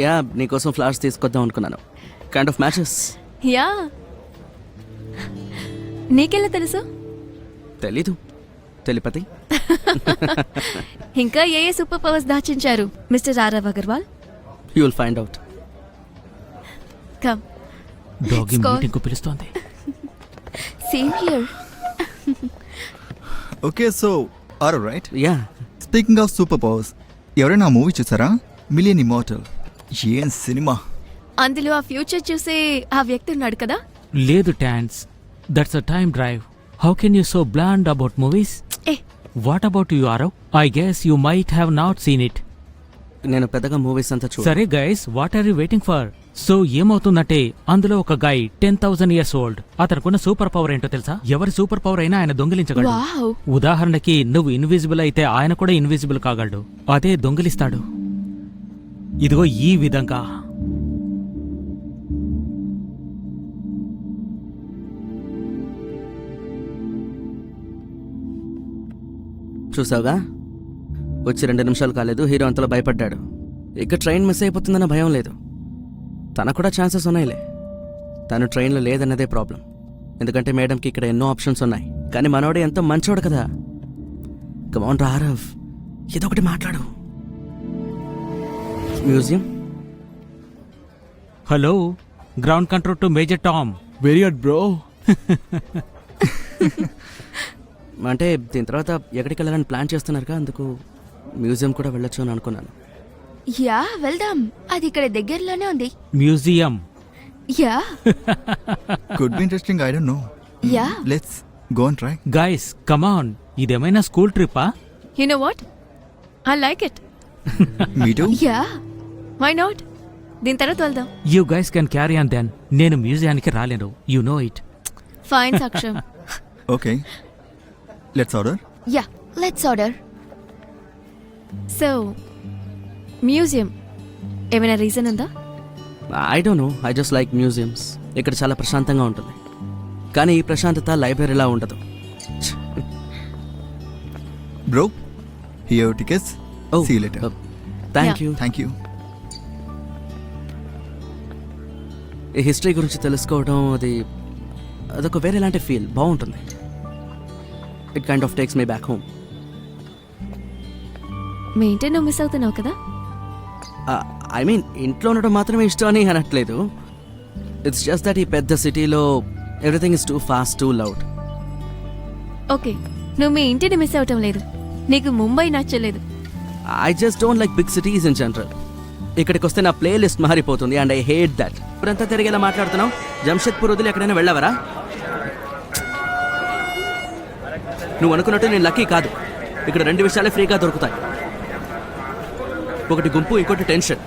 యా, నీకోసం ఫ్లవర్స్ తీసుకొద్దాం అనుకున్నాను. Kind of matches. యా. నీకెలా తెలుసు? తెలీదు, తెలిపతి. ఇంకా ఏ సూపర్ పవర్స్ దాచించారు mister Aarav Agarwal? You will find out. Come. Doggy Let's go. Meeting కు పిలుస్తోంది. Same here. Okay, so are right. Yeah. Speaking of super powers, ఎవరైనా మూవీ చూసారా? Million immortal. ఏం సినిమా! అందులో ఆ ఫ్యూచర్ చూసే ఆ వ్యక్తి ఉన్నాడు కదా. లేదు టాన్స్, that's a time drive. How can you so bland about movies? Eh what about you Aarav? I guess you might have not seen it. నేను పెద్దగా మూవీస్ అంతా సరే guys, what are you waiting for? So ఏమవుతుందంటే అందులో ఒక guy 10,000 years old. అతనుకున్న super power ఏంటో తెలుసా? ఎవరి సూపర్ పవర్ అయినా ఆయన దొంగిలించగలడు. వావ్. ఉదాహరణకి నువ్వు ఇన్విజిబుల్ అయితే ఆయన కూడా ఇన్విజిబుల్ కాగలడు. అదే దొంగిలిస్తాడు. ఇదిగో ఈ విధంగా. చూసావుగా, వచ్చి 2 నిమిషాలు కాలేదు, హీరో అంతలో భయపడ్డాడు. ఇక ట్రైన్ మిస్ అయిపోతుందన్న భయం లేదు. తనకు కూడా ఛాన్సెస్ ఉన్నాయిలే. తను ట్రైన్లో లేదన్నదే ప్రాబ్లం. ఎందుకంటే మేడంకి ఇక్కడ ఎన్నో ఆప్షన్స్ ఉన్నాయి. కానీ మనోడు ఎంతో మంచోడు కదా. కమాన్ రా ఆరవ్, ఏదో ఒకటి మాట్లాడు. Museum. Hello, ground control to major Tom. Very good bro. అంటే దీని తర్వాత ఎక్కడికి వెళ్ళాలని ప్లాన్ చేస్తున్నారుగా, అందుకు మ్యూజియం కూడా వెళ్ళొచ్చు అని అనుకున్నాను. యా వెళ్దాం, అది ఇక్కడ దగ్గరలోనే ఉంది. Museum. Yeah could be interesting, I don't know. Yeah let's go and try. Guys come on, ఇదేమైనా స్కూల్ ట్రిప్పా? You know what, I like it. Me too. Yeah why not? దీని తర్వాత వెళ్దాం. You guys can carry on then. నేను మ్యూజియానికి రాలేను, you know it. Fine Saksham. Okay, let's order. Yeah let's order. So museum ఏమైనా reason ఉందా? I don't know, I just like museums. ఇక్కడ చాలా ప్రశాంతంగా ఉంటుంది. కానీ ఈ ప్రశాంతత లైబ్రరీలా ఉండదు. Bro, here tickets. See you later. Thank you. Thank you. ఈ హిస్టరీ గురించి తెలుసుకోవడం అదొక వేరేలాంటి ఫీల్, బాగుంటుంది. It kind of takes me back home. మీ ఇంటే నువ్వు మిస్ అవుతున్నావు కదా. ఐ మీన్ ఇంట్లో ఉండడం మాత్రమే ఇష్టం అని అనట్లేదు. ఇట్స్ జస్ట్ దట్ ఈ పెద్ద సిటీలో everything is too fast, too loud. Okay, నువ్వు మీ ఇంటిని మిస్ అవటం లేదు, నీకు ముంబై నచ్చలేదు. I just don't like big cities in general. ఇక్కడికి వస్తే నా ప్లే లిస్ట్ మారిపోతుంది అండ్ ఐ హేట్ దట్. ఇప్పుడంతా తిరిగేలా మాట్లాడుతున్నావు. జంషెద్పూర్ వదిలి ఎక్కడైనా వెళ్ళవరా? నువ్వు అనుకున్నట్టు నేను లక్కీ కాదు. ఇక్కడ 2 విషయాలే ఫ్రీగా దొరుకుతాయి. ఒకటి గుంపు, ఇంకోటి టెన్షన్.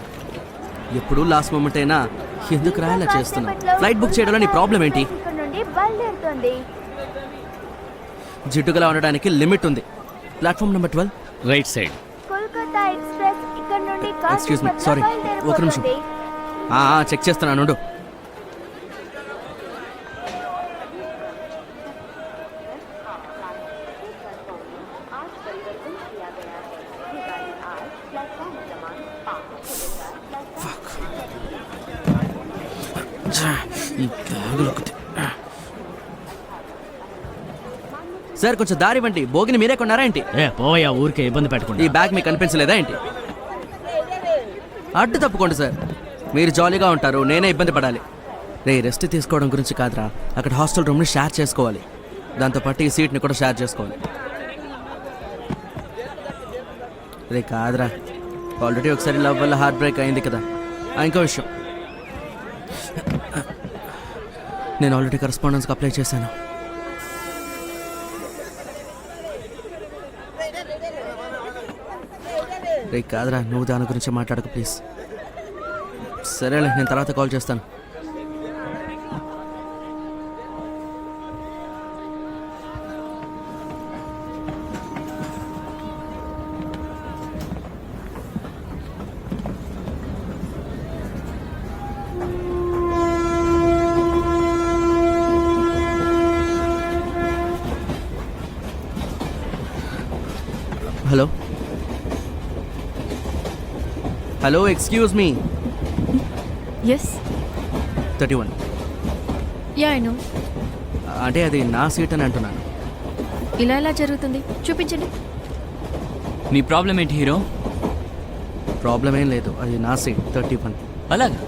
ఎప్పుడు లాస్ట్ మూమెంట్ అయినా ఎందుకు రాయాలా చేస్తున్నావు? ఫ్లైట్ బుక్ చేయడంలో నీ ప్రాబ్లం ఏంటి? జిడ్డుగా ఉండడానికి లిమిట్ ఉంది. Platform number 12. Right side. Excuse me, sorry, ఒక నిమిషం. చెక్ చేస్తున్నాను. ఉండు. సార్ కొంచెం దారి ఇవ్వండి. బోగిని మీరే కొన్నారా ఏంటి? పోయా, ఊరికే ఇబ్బంది ఈ పెట్టకుండా. బ్యాగ్ మీకు కనిపించలేదా ఏంటి? అడ్డు తప్పుకోండి సార్, మీరు జాలీగా ఉంటారు, నేనే ఇబ్బంది పడాలి. రెస్ట్ తీసుకోవడం గురించి కాదురా, అక్కడ హాస్టల్ రూమ్ని షేర్ చేసుకోవాలి. దాంతోపాటు ఈ సీట్ని కూడా షేర్ చేసుకోవాలి. కాదురా, ఆల్రెడీ ఒకసారి లవ్ వల్ల హార్ట్ బ్రేక్ అయింది కదా. ఇంకో విషయం, నేను ఆల్రెడీ కరెస్పాండెన్స్కి అప్లై చేశాను. కాదురా, నువ్వు దాని గురించి మాట్లాడకు ప్లీజ్. సరేలే, నేను తర్వాత కాల్ చేస్తాను. Hello hello, excuse me. Yes. 31. Yeah I know. అంటే అది నా సీట్ అని అంటున్నాను. ఇలా ఎలా జరుగుతుంది? చూపించండి. నీ ప్రాబ్లం ఏంటి హీరో? ప్రాబ్లం ఏం లేదు, అది నా సీట్ 31. అలాగా?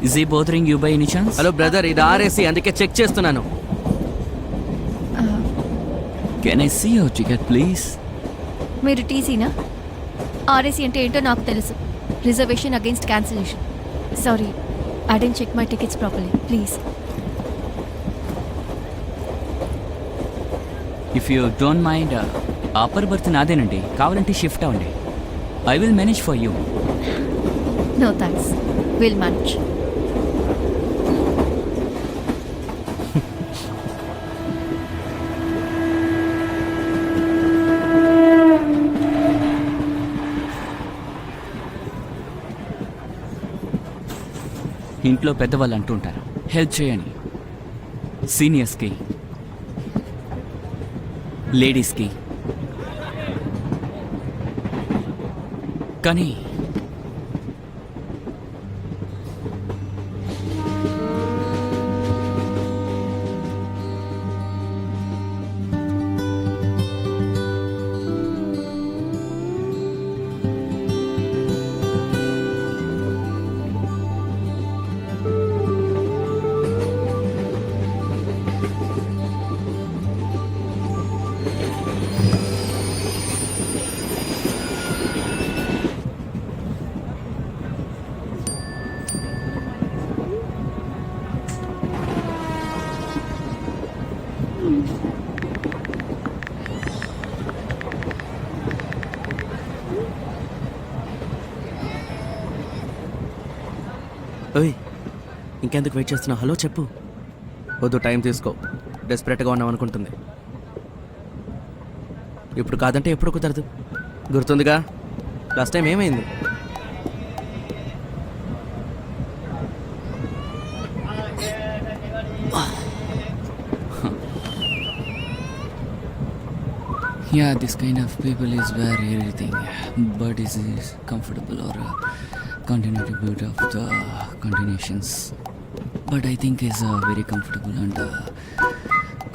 ఇస్ ఈ bothering you by any chance? Hello brother, ఇది ఆర్ఏసీ, అందుకే చెక్ చేస్తున్నాను. Can I see your ticket please? మీరు టీసీనా? ఆర్ఏసీ అంటే ఏంటో నాకు తెలుసు. Reservation against cancellation. Sorry, I didn't check my tickets properly, please. If you don't mind upper berth నాదేనండి, కావాలంటే షిఫ్ట్ అవ్వండి. I will manage for you. No thanks, will manage. ఇంట్లో పెద్దవాళ్ళు అంటూ ఉంటారు, హెల్ప్ చేయండి సీనియర్స్కి, లేడీస్కి. కానీ ఓయ్, ఇంకెందుకు వెయిట్ చేస్తున్నావు? హలో చెప్పు. వద్దు, టైం తీసుకో. డెస్పరేట్గా ఉన్నాం అనుకుంటుంది. ఇప్పుడు కాదంటే ఎప్పుడు కుదరదు. గుర్తుందిగా లాస్ట్ టైం ఏమైంది? yeah, this kind of people is where everything, but is comfortable or continuity of the continuations. But I think is very comfortable and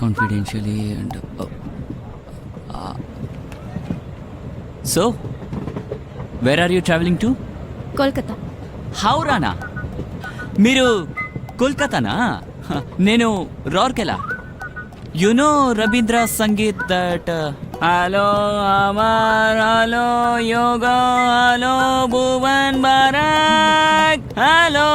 confidentially and so where are you traveling to? Kolkata. హౌరానా? మీరు కోల్కతానా? నేను Rourkela. You know Rabindra Sangeet that hello Amar, hello Yoga, hello Bhuvan Barak, hello.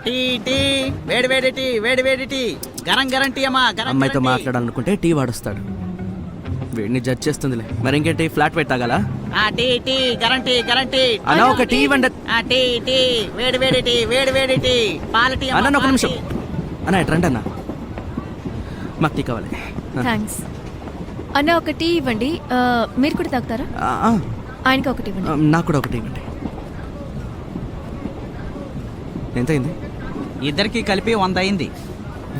Tea tea, వేడి వేడి tea, వేడి వేడి tea, garam garam tea అమ్మా. అమ్మాయితో మాట్లాడాలనుకుంటే టీ వాడొస్తాడు. వీడిని జడ్జ్ చేస్తుందిలే. మరి ఇంకేంటి, ఫ్లాట్ వైట్ తాగాలా? టీ టీ, గరం టీ, గరం టీ. అన్నా ఒక టీ ఇవ్వండి. టీ టీ, వేడి వేడి టీ, వేడి వేడి టీ, పాల టీ అన్న ఒక నిమిషం. అన్న ఇటు రండి అన్న, మాకు టీ కావాలి. థ్యాంక్స్ అన్న. ఒక టీ ఇవ్వండి. మీరు కూడా తాగుతారా? ఆయనకి ఒకటి ఇవ్వండి. నాకు కూడా ఒకటి ఇవ్వండి. ఎంతైంది? ఇద్దరికి కలిపి 100 అయింది.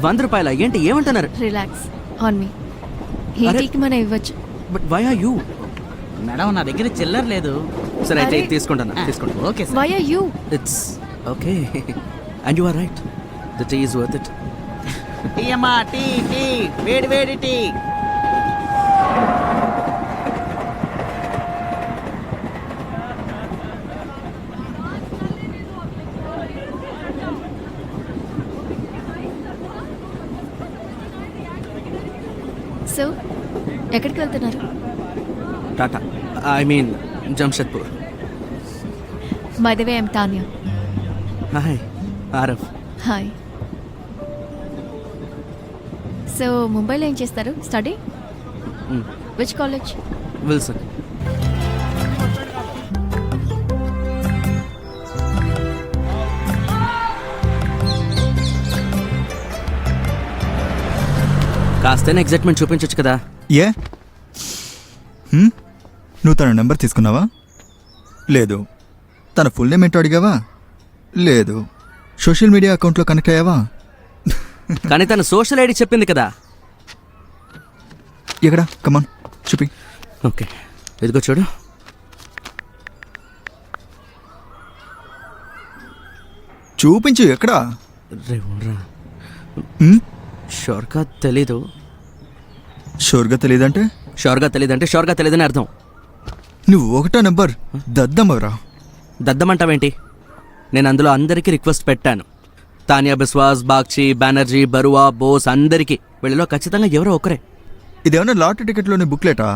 100 రూపాయల? ఏంటి ఏమంటున్నారు? Relax on me. ఈ అరే. టీకి మనం ఇవ్వచ్చు. But why are you? Madam నా దగ్గర చిల్లర లేదు. సరే అయితే అరే. ఇది తీసుకుంటాను. తీసుకోండి. Okay sir. Why are you? It's okay and you are right. The tea is worth it. Tea అమ్మా, టీ టీ, వేడి వేడి టీ. సో ఎక్కడికి వెళ్తున్నారు? Tata, I mean Jamshedpur. By the way I'm Tanya. Hi Aarav. Hi. So ముంబైలో ఏం చేస్తారు? స్టడీ? Which college? విల్సన్. కాస్తైనా excitement చూపించవచ్చు కదా. ఏ నువ్వు తన నెంబర్ తీసుకున్నావా? లేదు. తన ఫుల్ నేమ్ ఏంటో అడిగావా? లేదు. సోషల్ మీడియా అకౌంట్లో కనెక్ట్ అయ్యావా? కానీ తను సోషల్ ఐడి చెప్పింది కదా. ఎక్కడ? కమాన్ చూపి. ఓకే ఇదిగో చూడు. చూపించు ఎక్కడా? రే ఊర్రా. ఉమ్, షోర్గా తెలీదు. షూర్గా తెలియదంటే షోర్గా తెలీదంటే షోర్గా తెలీదని అర్థం. నువ్వు ఒకటో నెంబర్ దద్దమ్మరా. దద్దమంటావేంటి? నేను అందులో అందరికీ రిక్వెస్ట్ పెట్టాను. తానియా బిస్వాస్, బాగ్చి, బెనర్జీ, బరువా, బోస్ అందరికీ. వీళ్ళలో ఖచ్చితంగా ఎవరో ఒకరే. ఇదేమన్నా లాటరీ టికెట్లోని బుక్లెటా?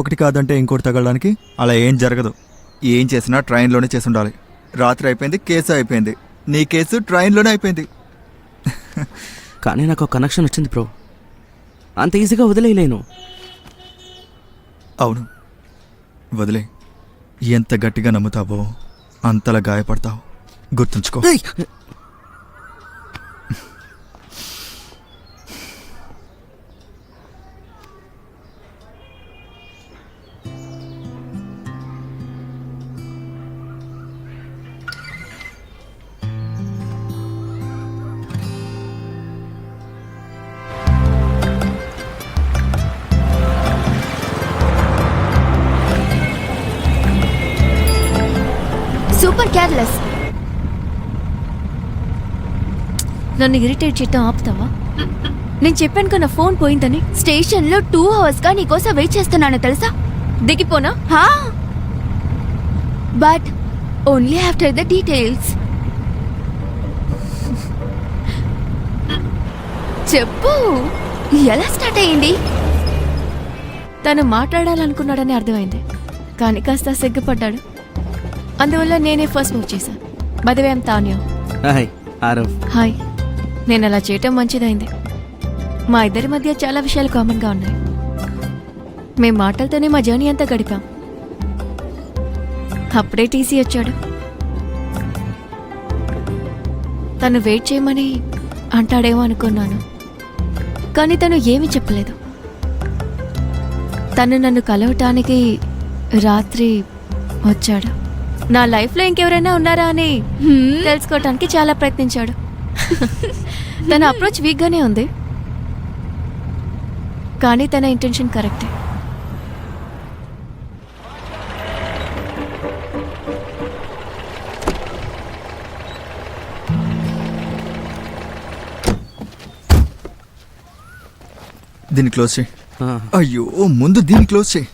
ఒకటి కాదంటే ఇంకోటి తగలడానికి? అలా ఏం జరగదు. ఏం చేసినా ట్రైన్లోనే చేసి ఉండాలి. రాత్రి అయిపోయింది, కేసు అయిపోయింది. నీ కేసు ట్రైన్లోనే అయిపోయింది. కానీ నాకు ఒక కనెక్షన్ వచ్చింది బ్రో. అంత ఈజీగా వదిలేయలేను. అవును, వదిలే. ఎంత గట్టిగా నమ్ముతావో అంతలా గాయపడతావు. గుర్తుంచుకో. ఏయ్! Super careless. నన్ను ఇరిటేట్ చేయటం ఆపుతావా? నేను చెప్పాను కదా ఫోన్ పోయిందని. స్టేషన్లో 2 hours గా నీకోసం వెయిట్ చేస్తున్నాను తెలుసా? దిగిపోనా? హా, but only after the details. చెప్పు, ఎలా స్టార్ట్ అయ్యింది? తను మాట్లాడాలనుకున్నాడని అర్థమైంది, కానీ కాస్త సిగ్గుపడ్డాడు. అందువల్ల నేనే ఫస్ట్ మూవ్ చేశాను. By the way I'm Tanya. Hi Aarav. Hi. నేను అలా చేయటం మంచిదైంది. మా ఇద్దరి మధ్య చాలా విషయాలు కామన్గా ఉన్నాయి. మేం మాటలతోనే మా జర్నీ అంతా గడిపాం. అప్పుడే టీసీ వచ్చాడు. తను వెయిట్ చేయమని అంటాడేమో అనుకున్నాను, కానీ తను ఏమీ చెప్పలేదు. తను నన్ను కలవటానికి రాత్రి వచ్చాడు. నా లైఫ్లో ఇంకెవరైనా ఉన్నారా అని తెలుసుకోవటానికి చాలా ప్రయత్నించాడు. తన అప్రోచ్ వీక్గానే ఉంది, కానీ తన ఇంటెన్షన్ కరెక్టే. దీన్ని క్లోజ్ చేయి. ఆ, అయ్యో, ముందు దీన్ని క్లోజ్ చేయి.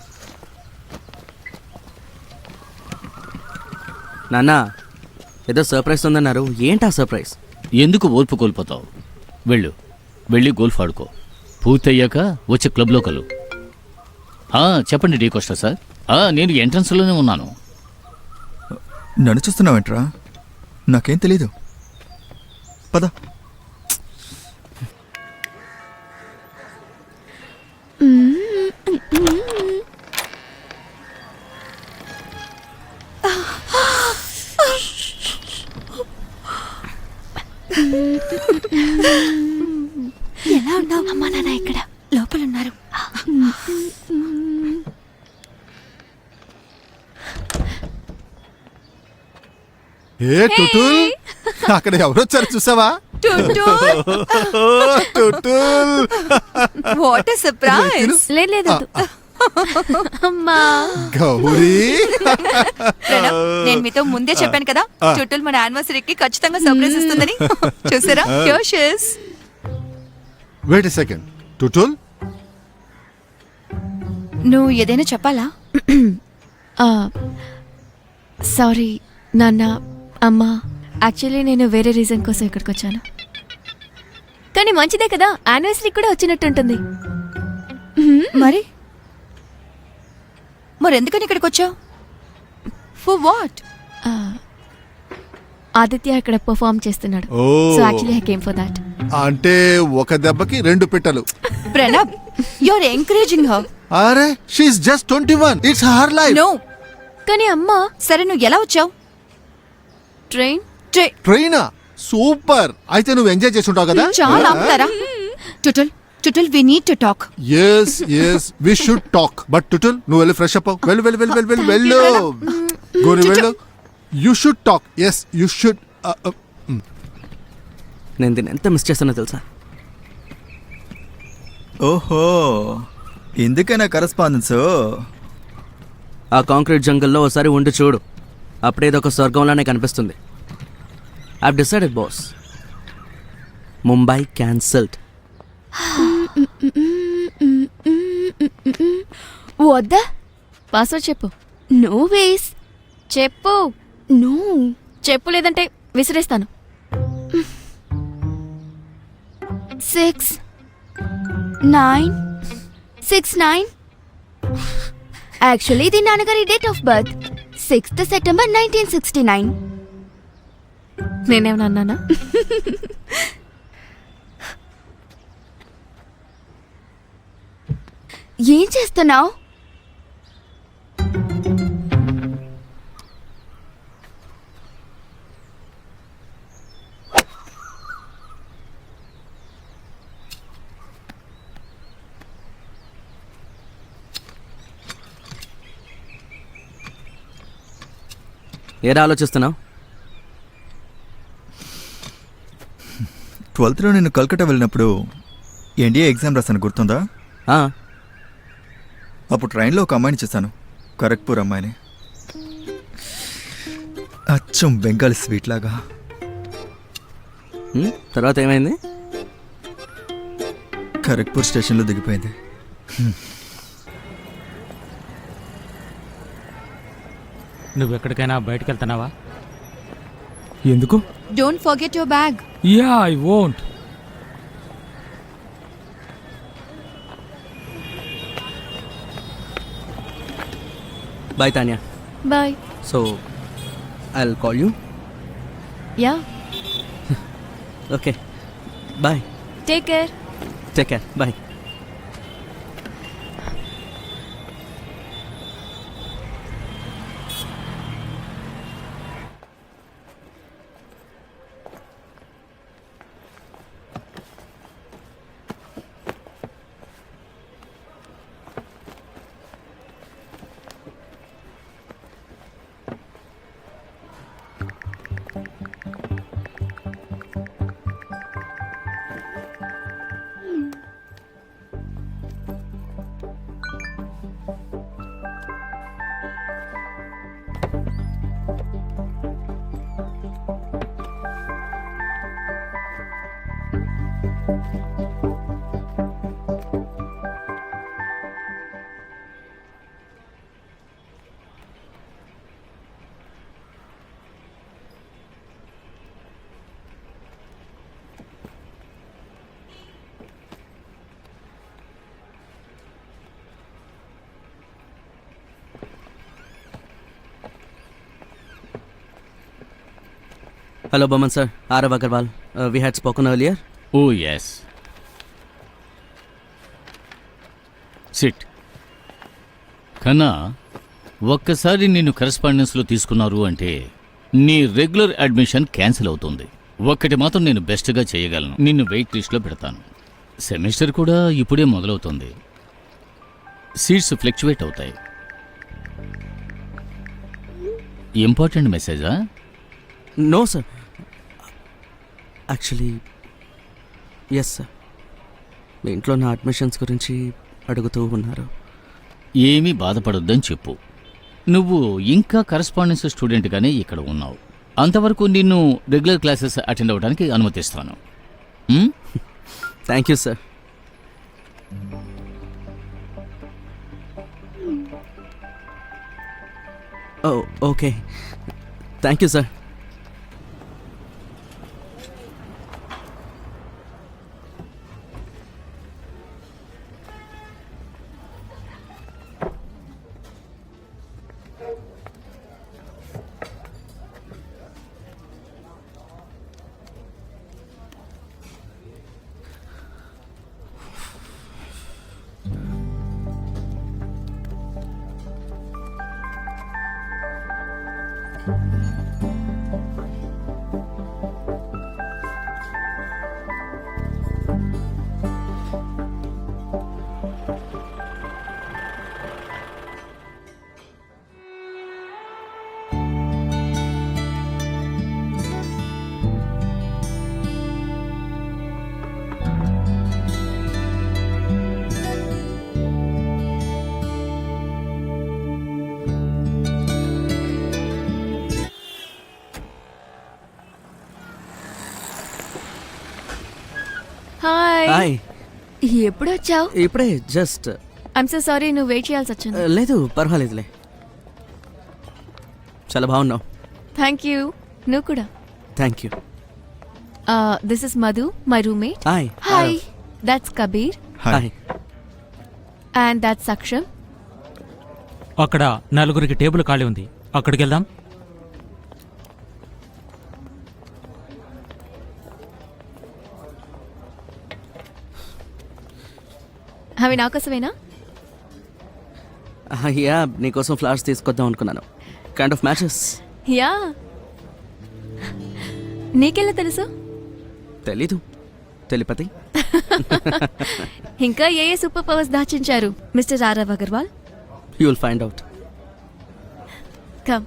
నాన్న ఏదో సర్ప్రైజ్ ఉందన్నారు. ఏంటా సర్ప్రైజ్? ఎందుకు ఓర్పు కోల్పోతావు? వెళ్ళి గోల్ఫ్ ఆడుకో. పూర్తయ్యాక వచ్చి క్లబ్లో కలు. చెప్పండి డీ కోస్టా సార్. నేను ఎంట్రన్స్లోనే ఉన్నాను. నన్ను చూస్తున్నావేంట్రా? నాకేం తెలీదు. పద. ఎలా ఉన్నావు? అమ్మా నాన్న ఇక్కడ లోపల ఉన్నారు. ఏ టుటుల్, అక్కడ ఎవరొచ్చారు చూసావా? టుటుల్, వాట్ ఎ సర్ప్రైజ్. లేదు లేదు వద్దు. అమ్మా. గౌరీ. ప్రణవ్, నేను మీతో ముందే చెప్పాను కదా చుట్టూలు మన యానివర్సరీకి ఖచ్చితంగా సర్ప్రైజ్ ఇస్తుందని. చూసారా? Here she is. Wait a second. Tutul, నువ్వు ఏదైనా చెప్పాలా? సారీ నాన్న, అమ్మ. యాక్చువల్లీ నేను వేరే రీజన్ కోసం ఇక్కడికి వచ్చాను. కానీ మంచిదే కదా, యానివర్సరీ కూడా వచ్చినట్టుంటుంది. మరి ఎందుకని ఇక్కడికి వచ్చావు? For what? ఆదిత్య ఇక్కడ పర్ఫార్మ్ చేస్తున్నాడు. Oh. So actually I came for that. అంటే ఒక దెబ్బకి 2 పిట్టలు. Pranav, you are encouraging her. అరే, she's just 21. It's her life. No. కానీ అమ్మ. సరే, నువ్వు ఎలా వచ్చావు? ట్రైన్. ట్రైనా? సూపర్. అయితే నువ్వు ఎంజాయ్ చేసి ఉంటావు కదా? చాలా ఆపుతారా? Tutul, we need to talk. Yes we should talk. But Tutul, నువ్వు వెళ్ళి ఫ్రెష్ అప్ అవ్వు. వెళ్ళు. గోరి వెళ్ళు. You should talk. Yes you should. నేను దీన్ని ఎంత మిస్ చేస్తానో తెలుసా? ఓహో, ఎందుకైనా కరస్పాండెన్స్? ఆ కాంక్రీట్ జంగల్లో ఒకసారి ఉండి చూడు. అప్పుడేదో ఒక స్వర్గంలానే కనిపిస్తుంది. I've decided, boss. Mumbai cancelled. వద్దా? పాస్వర్డ్ చెప్పు. No ways. చెప్పు. నో. చెప్పు లేదంటే విసిరేస్తాను. 6969. యాక్చువల్లీ ఇది నాన్నగారి date of birth 6th September 1969. నేనేమన్నా అన్నానా? ఏం చేస్తున్నావు? ఏరా ఆలోచిస్తున్నావు? 12th నేను కల్కట్టా వెళ్ళినప్పుడు ఎన్డీఏ ఎగ్జామ్ రాశాను, గుర్తుందా? అప్పుడు ట్రైన్లో ఒక అమ్మాయిని చూశాను, ఖరగ్పూర్ అమ్మాయిని. అచ్చం బెంగాలీ స్వీట్ లాగా. తర్వాత ఏమైంది? ఖరగ్పూర్ స్టేషన్లో దిగిపోయింది. నువ్వు ఎక్కడికైనా బయటకు వెళ్తున్నావా? ఎందుకు? Don't forget your bag. Yeah, I won't. Bye, Tanya. Bye. So, I'll call you. Yeah, Okay. Bye. Take care. Take care. Bye. Hello, Boman sir. Arav Agarwal. We had spoken earlier. Oh yes. Sit. కన్నా, ఒక్కసారి నిన్ను కరెస్పాండెన్స్లో తీసుకున్నారు అంటే నీ regular admission cancel అవుతుంది. ఒక్కటి మాత్రం నేను బెస్ట్గా చేయగలను, నిన్ను వెయిట్ లిస్ట్లో పెడతాను. సెమిస్టర్ కూడా ఇప్పుడే మొదలవుతుంది. సీట్స్ ఫ్లక్చువేట్ అవుతాయి. ఇంపార్టెంట్ మెసేజా? No, sir. Actually, yes, sir. మీ ఇంట్లో నా అడ్మిషన్స్ గురించి అడుగుతూ ఉన్నారు. ఏమీ బాధపడొద్దని చెప్పు. నువ్వు ఇంకా కరెస్పాండెన్స్ స్టూడెంట్గానే ఇక్కడ ఉన్నావు. అంతవరకు నిన్ను రెగ్యులర్ క్లాసెస్ అటెండ్ అవ్వడానికి అనుమతిస్తాను. Thank you, sir. Oh, okay. Thank you, sir. Hi hi ఎప్పుడు వచ్చావు? ఇప్పుడే జస్ట్ ఐమ్ సో సారీ నువ్వు వెయిట్ చేయాల్సి వచ్చింది. లేదు పర్వాలేదులే. చాలా బాగున్నావు. Thank you. నువ్వు కూడా. Thank you. This is Madhu, my roommate. Hi. Hi. That's Kabir hi. And that's Aksham. అక్కడ నలుగురికి టేబుల్ ఖాళీ ఉంది, అక్కడికి వెళ్దాం. అవి నా కోసమేనా? యా నీకోసం ఫ్లవర్స్ తీసుకొద్దాం అనుకున్నాను. Kind of matches. యా. నీకెలా తెలుసు? తెలీదు. తెలిపతి. ఇంకా ఏ సూపర్ పవర్స్ దాచించారు mister Aarav Agarwal? You will find out. Come.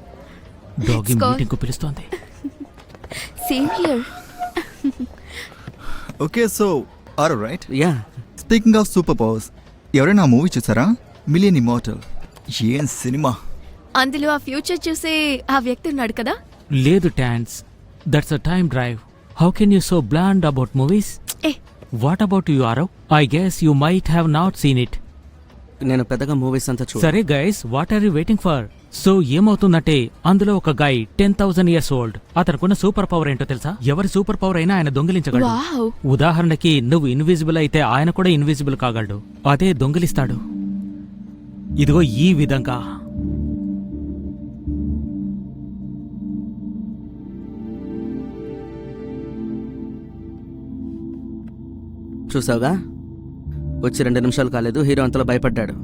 Doggy Let's go. Meeting కు పిలుస్తోంది. Same here. Okay so are right. Yeah. Speaking of super powers, ఎవరైనా మూవీ చూసారా? Million immortal. ఏం సినిమా! అందులో ఆ ఫ్యూచర్ చూసే ఆ వ్యక్తి ఉన్నాడు కదా. లేదు టాన్స్, that's a time drive. How can you so bland about movies? Eh what about you Aarav? I guess you might have not seen it. నేను పెద్దగా మూవీస్ అంతా చూడ. సరే guys, what are you waiting for? So ఏమవుతుందంటే అందులో ఒక guy 10,000 years old. అతనుకున్న super power ఏంటో తెలుసా? ఎవరి సూపర్ పవర్ అయినా ఆయన దొంగిలించగలడు. వావ్. ఉదాహరణకి నువ్వు ఇన్విజిబుల్ అయితే ఆయన కూడా ఇన్విజిబుల్ కాగలడు. అదే దొంగిలిస్తాడు. ఇదిగో ఈ విధంగా. చూసావుగా, వచ్చి 2 నిమిషాలు కాలేదు, హీరో అంతలో భయపడ్డాడు.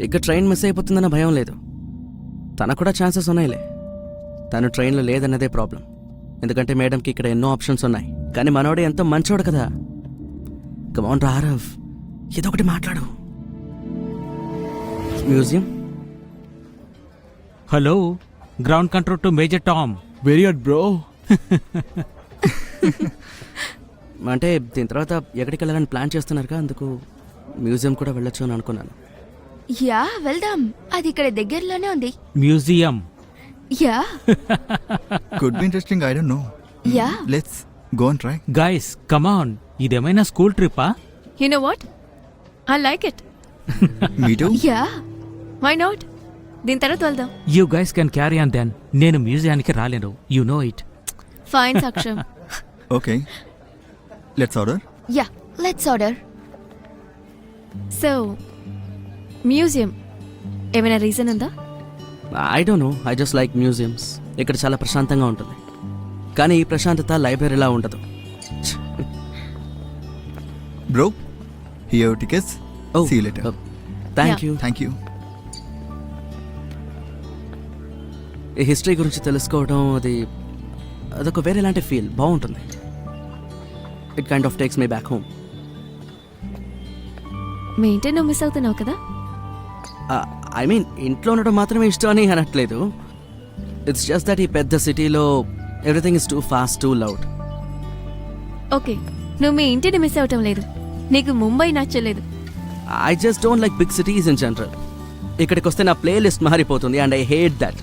ఇక ట్రైన్ మిస్ అయిపోతుందన్న భయం లేదు. తనకు కూడా ఛాన్సెస్ ఉన్నాయిలే. తను ట్రైన్లో లేదన్నదే ప్రాబ్లం. ఎందుకంటే మేడంకి ఇక్కడ ఎన్నో ఆప్షన్స్ ఉన్నాయి. కానీ మనోడే ఎంతో మంచోడు కదా. కమాన్ రారవ్, ఏదో ఒకటి మాట్లాడు. Museum. Hello, ground control to major Tom. Very good bro. అంటే దీని తర్వాత ఎక్కడికి వెళ్ళాలని ప్లాన్ చేస్తున్నారుగా, అందుకు మ్యూజియం కూడా వెళ్ళొచ్చు అని అనుకున్నాను. యా వెళ్దాం, అది ఇక్కడ దగ్గరలోనే ఉంది. Museum. Yeah. Could be interesting, I don't know. Yeah. Let's go and try. Guys come on, ఇదేమైనా స్కూల్ ట్రిప్పా? You know what, I like it. Me too. Yeah. Why not? దీని తర్వాత వెళ్దాం. You guys can carry on then. నేను మ్యూజియానికి రాలేను, you know it. Fine అక్షమ్. Okay, let's order. Yeah, let's order. So museum ఏమైనా రీజన్ ఉందా? I don't know, I just like museums. ఇక్కడ చాలా ప్రశాంతంగా ఉంటుంది. కానీ ఈ ప్రశాంతత లైబ్రరీలా ఉండదు. Bro, here tickets. See you later. Thank you. Thank you. ఈ హిస్టరీ గురించి తెలుసుకోవడం అదొక వేరేలాంటి ఫీల్. బాగుంటుంది. It kind of takes me back home. మీ ఇంటి నువ్వు మిస్ అవుతున్నావు కదా. ఐ మీన్ ఇంట్లో ఉండడం మాత్రమే ఇష్టం అని అనట్లేదు. ఇట్స్ జస్ట్ దట్ ఈ పెద్ద సిటీలో everything is too fast, too loud. Okay, నువ్వు మీ ఇంటిని మిస్ అవటం లేదు, నీకు ముంబై నచ్చలేదు. I just don't like big cities in general. ఇక్కడికి వస్తే నా ప్లే లిస్ట్ మారిపోతుంది అండ్ ఐ హేట్ దట్.